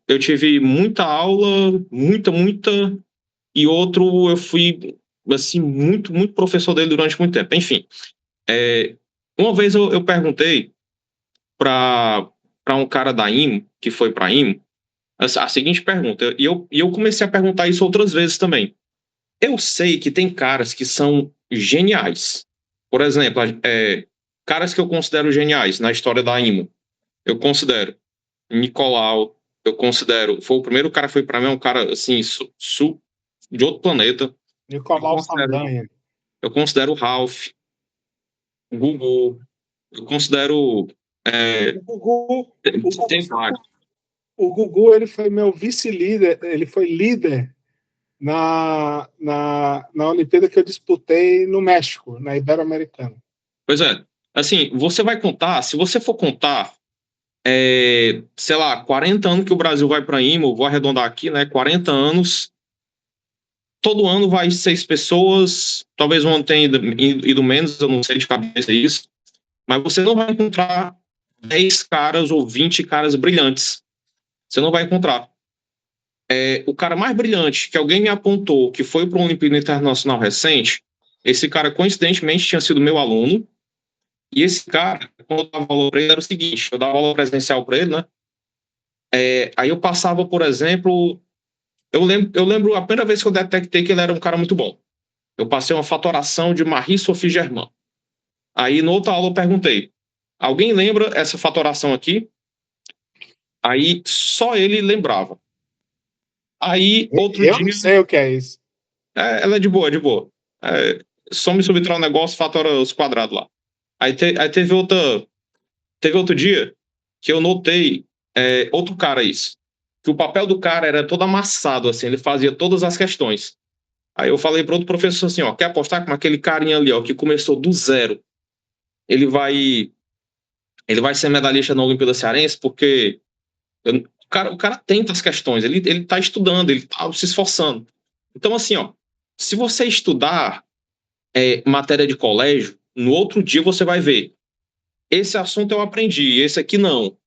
Eu tive muita aula, muita, e outro eu fui, assim, muito, muito professor dele durante muito tempo. Enfim, uma vez eu perguntei para um cara da IMO, que foi para a IMO, a seguinte pergunta, e eu comecei a perguntar isso outras vezes também. Eu sei que tem caras que são geniais. Por exemplo, caras que eu considero geniais na história da IMO. Eu considero Nicolau, foi o primeiro cara que foi para mim, um cara assim, de outro planeta. Nicolau Saldanha. Eu considero o Ralph, o Gugu, eu considero... O Gugu, ele foi meu vice-líder, ele foi líder na Olimpíada que eu disputei no México, na Ibero-Americana. Pois é. Assim, você vai contar, se você for contar, sei lá, 40 anos que o Brasil vai para IMO, vou arredondar aqui, né? 40 anos, todo ano vai 6 pessoas, talvez um ano tenha ido menos, eu não sei de cabeça isso, mas você não vai encontrar 10 caras ou 20 caras brilhantes. Você não vai encontrar. O cara mais brilhante que alguém me apontou que foi para uma Olimpíada Internacional recente, esse cara coincidentemente tinha sido meu aluno, e esse cara, quando eu dava aula para ele, era o seguinte, eu dava aula presencial para ele, né? Aí eu passava, por exemplo, eu lembro a primeira vez que eu detectei que ele era um cara muito bom. Eu passei uma fatoração de Marie-Sophie Germain. Aí, na outra aula, eu perguntei, alguém lembra essa fatoração aqui? Aí, só ele lembrava. Aí, outro Eu não dia, sei o que é isso. ela é de boa, é de boa. Só me subtrai um negócio, fatora os quadrados lá. Aí teve outro dia que eu notei outro cara isso. Que o papel do cara era todo amassado, assim, ele fazia todas as questões. Aí eu falei para outro professor assim, ó, quer apostar com aquele carinha ali, ó, que começou do zero? Ele vai, ele vai ser medalhista na Olimpíada Cearense porque o cara tenta as questões, ele tá estudando, ele tá se esforçando. Então, assim, ó, se você estudar matéria de colégio, no outro dia você vai ver. Esse assunto eu aprendi, esse aqui não.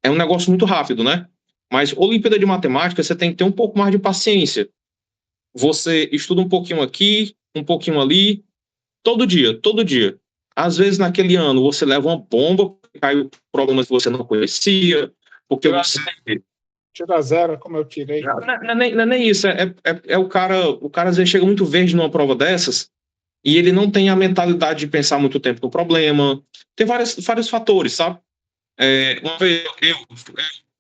É um negócio muito rápido, né? Mas Olimpíada de Matemática, você tem que ter um pouco mais de paciência. Você estuda um pouquinho aqui, um pouquinho ali, todo dia, todo dia. Às vezes, naquele ano, você leva uma bomba, caiu problemas que você não conhecia, porque você. Tira zero, como eu tirei. Não é nem isso. O cara às vezes chega muito verde numa prova dessas e ele não tem a mentalidade de pensar muito tempo no problema. Tem vários fatores, sabe? Uma vez,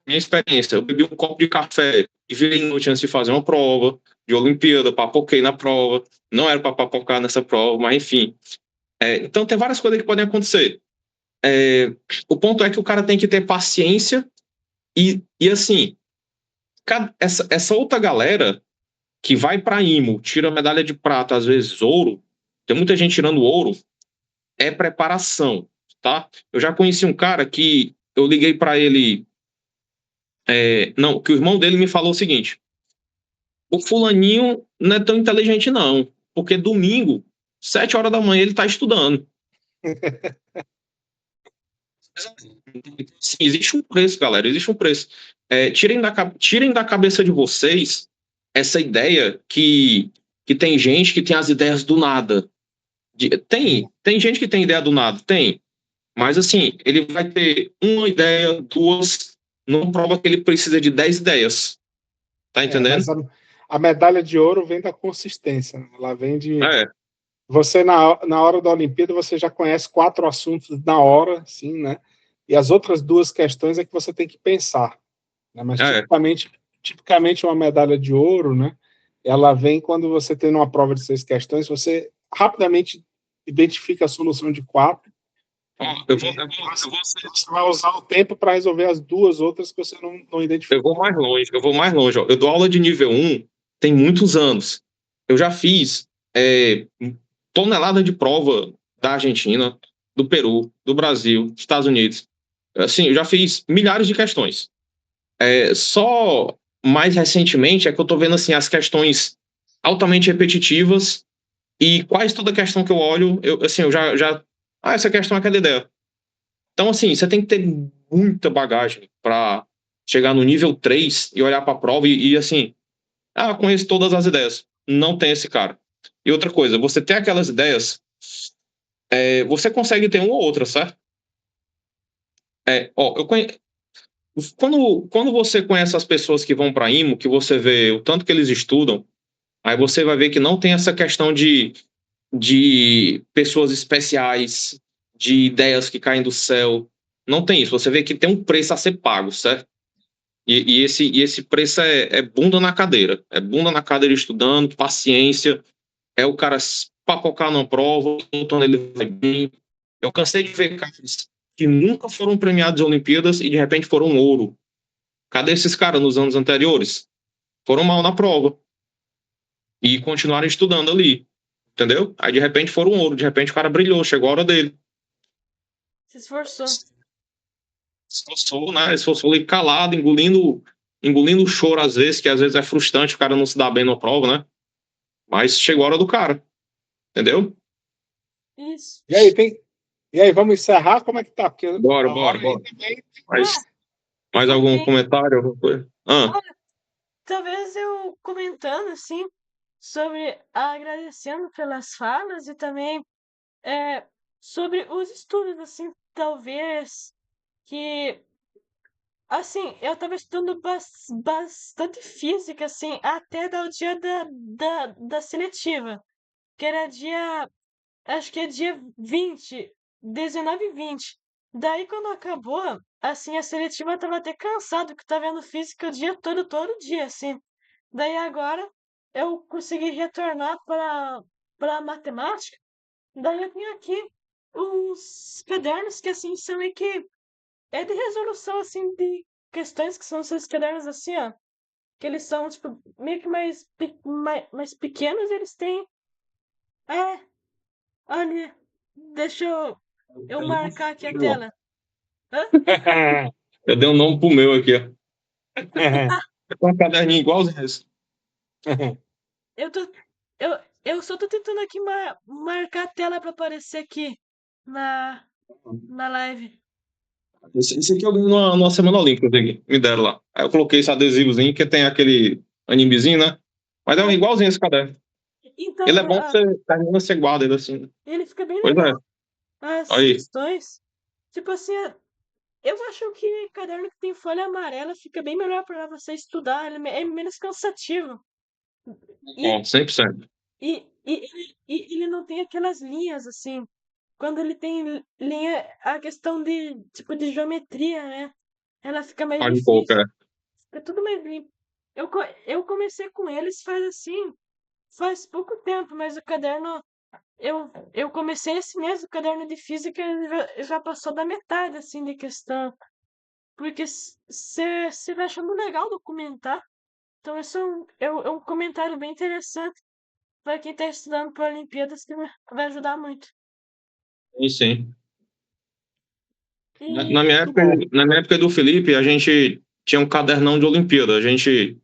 minha experiência, eu bebi um copo de café e virei noite antes de fazer uma prova de Olimpíada, papoquei na prova, não era para papocar nessa prova, mas enfim. Então tem várias coisas que podem acontecer. O ponto é que o cara tem que ter paciência e assim, essa outra galera que vai para IMO, tira medalha de prata, às vezes ouro, tem muita gente tirando ouro, é preparação, tá? Eu já conheci um cara que eu liguei para ele, não, que o irmão dele me falou o seguinte: o fulaninho não é tão inteligente não, porque domingo, 7 horas da manhã, ele tá estudando. Sim, existe um preço, galera, existe um preço. Tirem da cabeça de vocês essa ideia que tem gente que tem as ideias do nada. Tem gente que tem ideia do nada, tem. Mas assim, ele vai ter uma ideia, duas, não prova que ele precisa de 10 ideias. Tá entendendo? Mas a medalha de ouro vem da consistência, né? Ela vem de. É, Você, na hora da Olimpíada, você já conhece 4 assuntos na hora, sim, né? E as outras 2 questões é que você tem que pensar, né? Mas é, tipicamente uma medalha de ouro, né? Ela vem quando você tem uma prova de 6 questões, você rapidamente identifica a solução de 4. Você vai usar o tempo para resolver as 2 outras que você não identificou. eu vou mais longe, ó. Eu dou aula de nível 1 tem muitos anos. Eu já fiz tonelada de prova da Argentina, do Peru, do Brasil, dos Estados Unidos. Assim, eu já fiz milhares de questões. Só mais recentemente é que eu tô vendo assim, as questões altamente repetitivas e quase toda questão que eu olho, eu já. Ah, essa questão é aquela ideia. Então, assim, você tem que ter muita bagagem para chegar no nível 3 e olhar para a prova assim, conheço todas as ideias. Não tem esse cara. E outra coisa, você tem aquelas ideias, você consegue ter uma ou outra, certo? Quando você conhece as pessoas que vão para IMO, que você vê o tanto que eles estudam, aí você vai ver que não tem essa questão de pessoas especiais, de ideias que caem do céu. Não tem isso. Você vê que tem um preço a ser pago, certo? E esse preço é bunda na cadeira. É bunda na cadeira estudando, paciência. É o cara papocar numa prova, voltando ele vai bem. Eu cansei de ver caras que nunca foram premiados em Olimpíadas e de repente foram ouro. Cadê esses caras nos anos anteriores? Foram mal na prova. E continuaram estudando ali. Entendeu? Aí de repente foram ouro. De repente o cara brilhou, chegou a hora dele. Se esforçou. Esforçou, né? Esforçou ali calado, engolindo o choro às vezes, que às vezes é frustrante o cara não se dar bem na prova, né? Mas chegou a hora do cara, entendeu? Isso. E aí, vamos encerrar? Como é que tá? Porque Bora, a bora, hora aí bora. também. Mas mais Foi algum bem. comentário, alguma coisa? Olha, talvez eu comentando assim sobre agradecendo pelas falas e também sobre os estudos assim, talvez que assim, eu tava estudando bastante física assim, até dar o dia da seletiva, que era dia, acho que é dia 20, 19 e 20. Daí quando acabou, assim, a seletiva eu tava até cansado, que eu tava vendo física o dia todo dia, assim. Daí agora eu consegui retornar para matemática. Daí eu tenho aqui uns cadernos que assim são meio que é de resolução assim de questões que são esses cadernos assim, ó, que eles são tipo meio que mais pequenos, eles têm olha, deixa eu marcar aqui a tela. Hã? Eu dei um nome pro meu aqui, ó. É um caderninho igualzinho esse. Eu tô eu eu só tô tentando aqui marcar a tela para aparecer aqui na live. Esse aqui eu ganhei numa Semana Olímpica, me deram lá. Aí eu coloquei esse adesivozinho que tem aquele animezinho, né? Mas é Ah, igualzinho esse caderno. Ele é então, bom que você termina, você guarda ele assim. ele fica bem Pois é, legal. As aí. questões, tipo assim, eu acho que caderno que tem folha amarela fica bem melhor para você estudar, ele é menos cansativo. E, Bom, 100%. e ele não tem aquelas linhas assim. Quando ele tem linha, a questão de tipo de geometria, né? Ela fica mais Faz um pouco, difícil. é. É tudo mais limpo. Eu comecei com eles faz assim, faz pouco tempo, mas o caderno eu comecei esse mês, o caderno de física já passou da metade assim de questão. Porque você vai achando legal documentar. Então, isso é um comentário bem interessante para quem está estudando para Olimpíadas, que vai ajudar muito. Sim, sim. E, Muito bom. Na minha época do Felipe, a gente tinha um cadernão de Olimpíada. A gente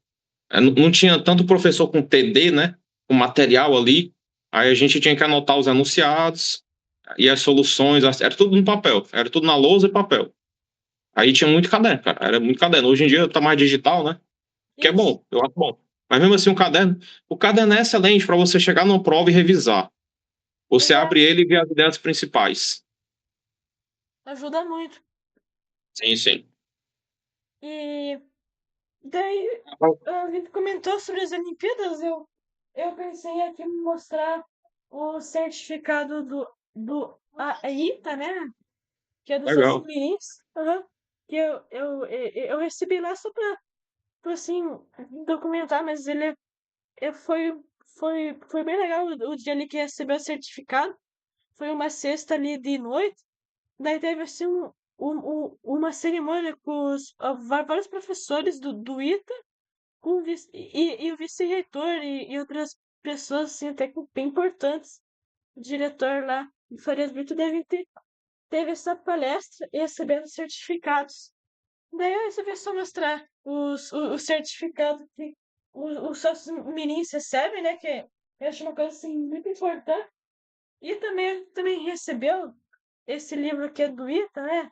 não tinha tanto professor com TD, né? Com material ali. Aí a gente tinha que anotar os enunciados e as soluções. Era tudo no papel. Era tudo na lousa e papel. Aí tinha muito caderno, cara. Era muito caderno. Hoje em dia tá mais digital, né? Que é isso, bom, eu acho bom. Mas mesmo assim, o caderno é excelente para você chegar numa prova e revisar. Você abre exato, ele e vê as ideias principais. ajuda muito. Sim, sim. E daí, a gente comentou sobre as Olimpíadas, eu pensei aqui em mostrar o certificado do AITA, né? Que é do Social Legal. Mirins, que eu recebi lá só pra assim, documentar, mas foi bem legal o dia ali que recebeu o certificado. Foi uma sexta ali de noite. Daí teve assim uma cerimônia com vários professores do ITA, com e o vice-reitor e outras pessoas assim, até bem importantes. O diretor lá de Farias Brito teve essa palestra e recebendo certificados. Daí eu resolvi só mostrar o certificado que os sócios mirins recebem, né? Que eu acho uma coisa assim, muito importante. E também recebeu esse livro que é do ITA, né?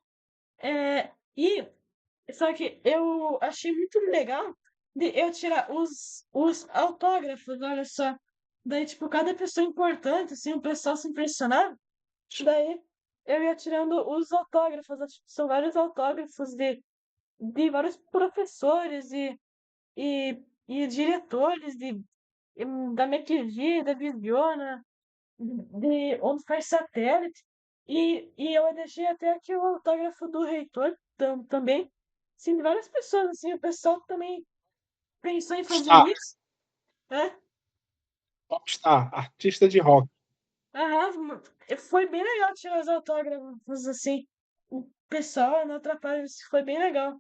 E só que eu achei muito legal de eu tirar os autógrafos, olha só. Daí, tipo, cada pessoa importante, assim, o pessoal se impressionava. Daí eu ia tirando os autógrafos, são vários autógrafos de vários professores e diretores da McVie, da Visiona, de onde faz satélite. E eu deixei até aqui o autógrafo do reitor também. Sim, de várias pessoas, assim, o pessoal também pensou em fazer Popstar, isso, né? popstar, artista de rock. Aham, foi bem legal tirar os autógrafos, assim. O pessoal na Atrapalha, isso foi bem legal.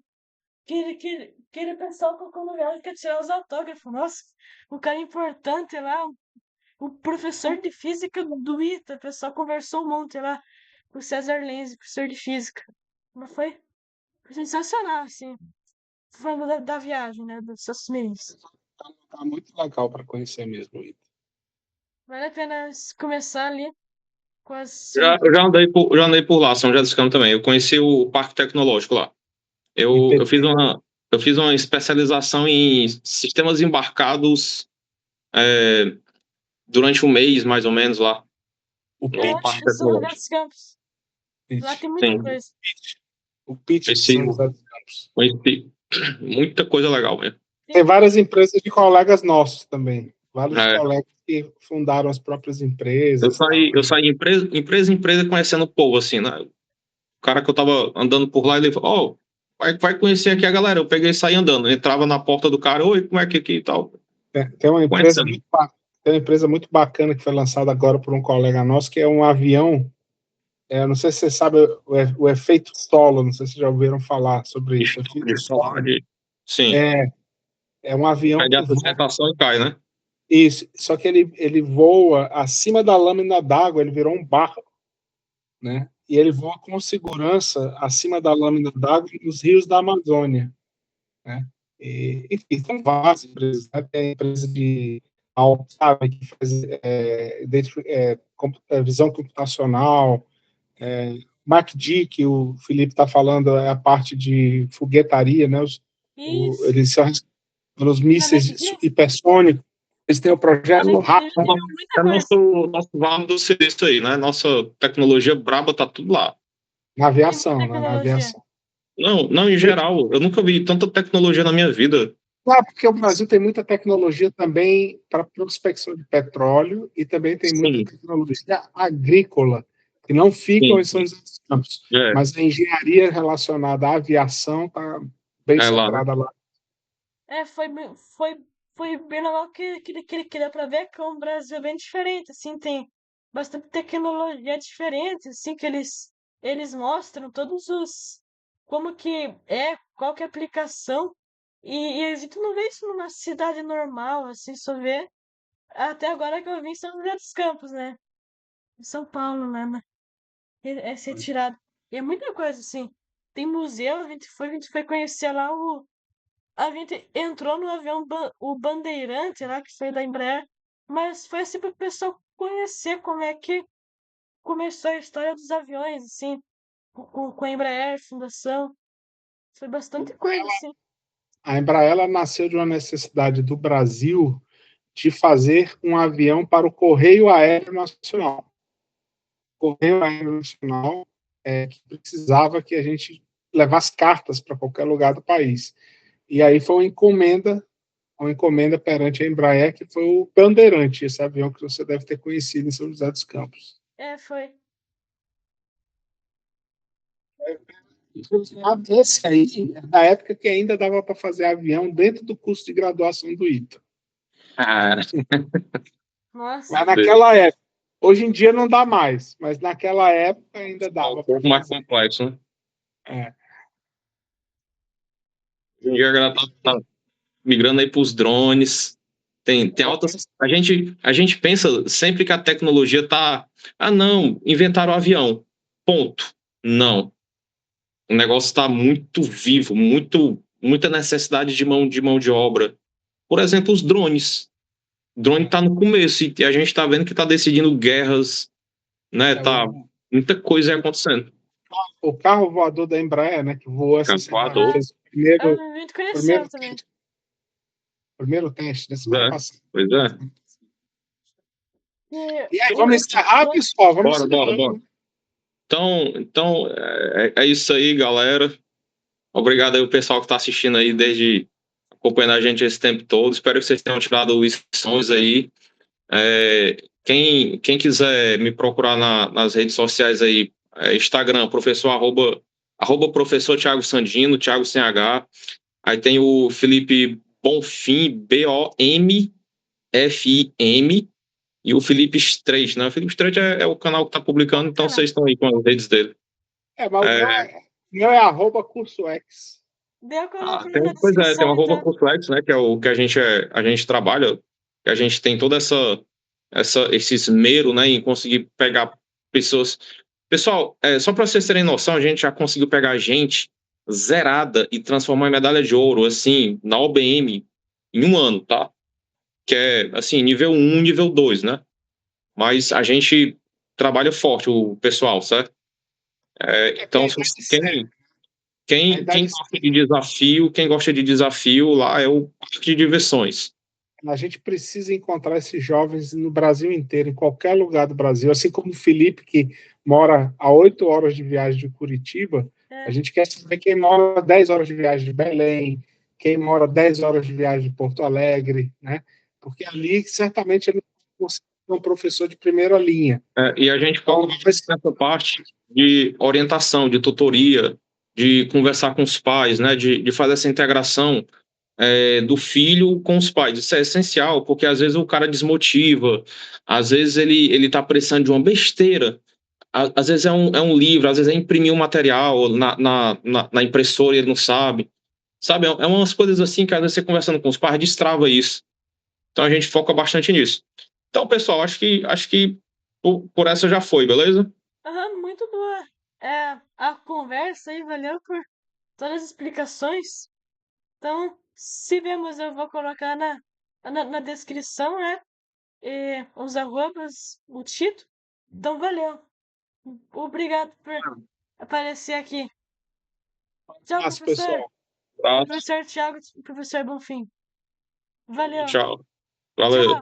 Aquele pessoal colocou no lugar que tirar os autógrafos. Nossa, o cara importante lá, o professor de física do ITA, o pessoal conversou um monte lá com o César Lenz, professor de física. Mas foi sensacional, assim. Falando da viagem, né? Dos Estados Unidos. Tá muito legal para conhecer mesmo o Ita. Vale a pena começar ali com as. Já andei por lá, São José dos Campos também. Eu conheci o Parque Tecnológico lá. Eu fiz uma especialização em sistemas embarcados durante um mês, mais ou menos, lá. O No Eu Parque acho que São José Tecnológico. dos Campos. Lá pitch, tem muita Sim. coisa. o pitch de Esse- São José dos Campos. Conheci muita coisa legal mesmo. Tem várias empresas de colegas nossos também. Vários É. colegas que fundaram as próprias empresas. Eu saí empresa conhecendo o povo, assim, né? O cara que eu tava andando por lá, ele falou, vai conhecer aqui a galera. Eu peguei e saí andando. Eu entrava na porta do cara, oi, como é que aqui e tal. Tem uma empresa Conhecendo. tem uma empresa muito bacana que foi lançada agora por um colega nosso, que é um avião. Não sei se você sabe o efeito solo, não sei se já ouviram falar sobre isso. De solar, sim. É um avião Pede que a sustentação e cai, né? Isso, só que ele voa acima da lâmina d'água, ele virou um barco, né? E ele voa com segurança acima da lâmina d'água nos rios da Amazônia, né? E, enfim, são várias empresas, né? Tem a empresa de sabe, que faz visão computacional, MacD, que o Felipe está falando, é a parte de foguetaria, né? Isso. Eles são os mísseis MacD? hipersônicos. Eles têm o projeto MacD tem muita É coisa. nosso vale do serviço aí, né? Nossa tecnologia braba tá tudo lá. na aviação, Tem muita né? Na tecnologia. aviação. Não, em geral. Eu nunca vi tanta tecnologia na minha vida. Claro, porque o Brasil tem muita tecnologia também para prospecção de petróleo e também tem muita Sim. tecnologia agrícola, que não ficam Sim, em São José dos Campos. É. Mas a engenharia relacionada à aviação está bem É lá, centrada lá. Foi bem legal que dá pra ver que o Brasil é bem diferente, assim, tem bastante tecnologia diferente, assim, que eles mostram todos os, como que qual que é a aplicação, e a gente não vê isso numa cidade normal, assim, só vê até agora que eu vim em São José dos Campos, né, em São Paulo, né, ser tirado. E é muita coisa, assim, tem museu, a gente foi conhecer lá a gente entrou no avião, o Bandeirante lá, que foi da Embraer, mas foi assim para o pessoal conhecer como é que começou a história dos aviões, assim, com a Embraer, fundação. Foi bastante coisa, assim. A Embraer ela nasceu de uma necessidade do Brasil de fazer um avião para o Correio Aéreo Nacional. O Correio Aéreo Nacional que precisava que a gente levasse cartas para qualquer lugar do país. E aí foi uma encomenda perante a Embraer, que foi o Bandeirante, esse avião que você deve ter conhecido em São José dos Campos. Foi. Esse aí, na época que ainda dava para fazer avião dentro do curso de graduação do ITA. Cara. Nossa. Mas naquela época, hoje em dia não dá mais, mas naquela época ainda dava. Um pouco mais complexo, né? Hoje em dia a galera tá migrando aí para os drones. Tem altas. A gente pensa sempre que a tecnologia tá. Ah, não, inventaram o avião. Ponto. Não. O negócio está muito vivo, muita necessidade de mão de obra. Por exemplo, os drones. O drone está no começo e a gente está vendo que está decidindo guerras, né? Muita coisa aí acontecendo. O carro voador da Embraer, né, que voou essa semana, fez o primeiro teste da semana passada. Pois é. E aí, vamos encerrar, pessoal? Bora. Então é isso aí, galera. Obrigado aí o pessoal que está assistindo aí acompanhando a gente esse tempo todo. Espero que vocês tenham tirado lições aí. Quem quiser me procurar nas redes sociais aí, Instagram, professor Thiago Sandino, Thiago sem H. Aí tem o Felipe Bonfim, BOMFIM, e o Felipe Streit, né? O Felipe Streit é o canal que está publicando, então vocês estão aí com as redes dele. Mas o meu é @CursoX. Tem o @CursoX, né? Que é o que a gente trabalha, que a gente tem toda esse esmero, né? Em conseguir pegar pessoas. Pessoal, só para vocês terem noção, a gente já conseguiu pegar gente zerada e transformar em medalha de ouro, assim, na OBM, em um ano, tá? Que é, assim, nível 1, nível 2, né? Mas a gente trabalha forte, o pessoal, certo? Então, quem gosta de desafio, lá é o parque de diversões. A gente precisa encontrar esses jovens no Brasil inteiro, em qualquer lugar do Brasil, assim como o Felipe, que mora a 8 horas de viagem de Curitiba. A gente quer saber quem mora 10 horas de viagem de Belém, quem mora 10 horas de viagem de Porto Alegre, né? Porque ali, certamente, ele é um professor de primeira linha. E a gente foca nessa parte de orientação, de tutoria, de conversar com os pais, né? De fazer essa integração do filho com os pais. Isso é essencial, porque às vezes o cara desmotiva, às vezes ele tá precisando de uma besteira, às vezes é um livro, às vezes é imprimir um material na impressora e ele não sabe. Sabe, é umas coisas assim que às vezes você conversando com os pais destrava isso. Então a gente foca bastante nisso. Então, pessoal, acho que por essa já foi, beleza? Muito boa. A conversa aí, valeu por todas as explicações. Então, se vemos, eu vou colocar na descrição, né? Os arrobas, o título. Então, valeu. Obrigado por aparecer aqui. Tchau, Mas, professor. pessoal. Tá. Professor Thiago e professor Bonfim. Valeu. Tchau. Valeu. Tchau.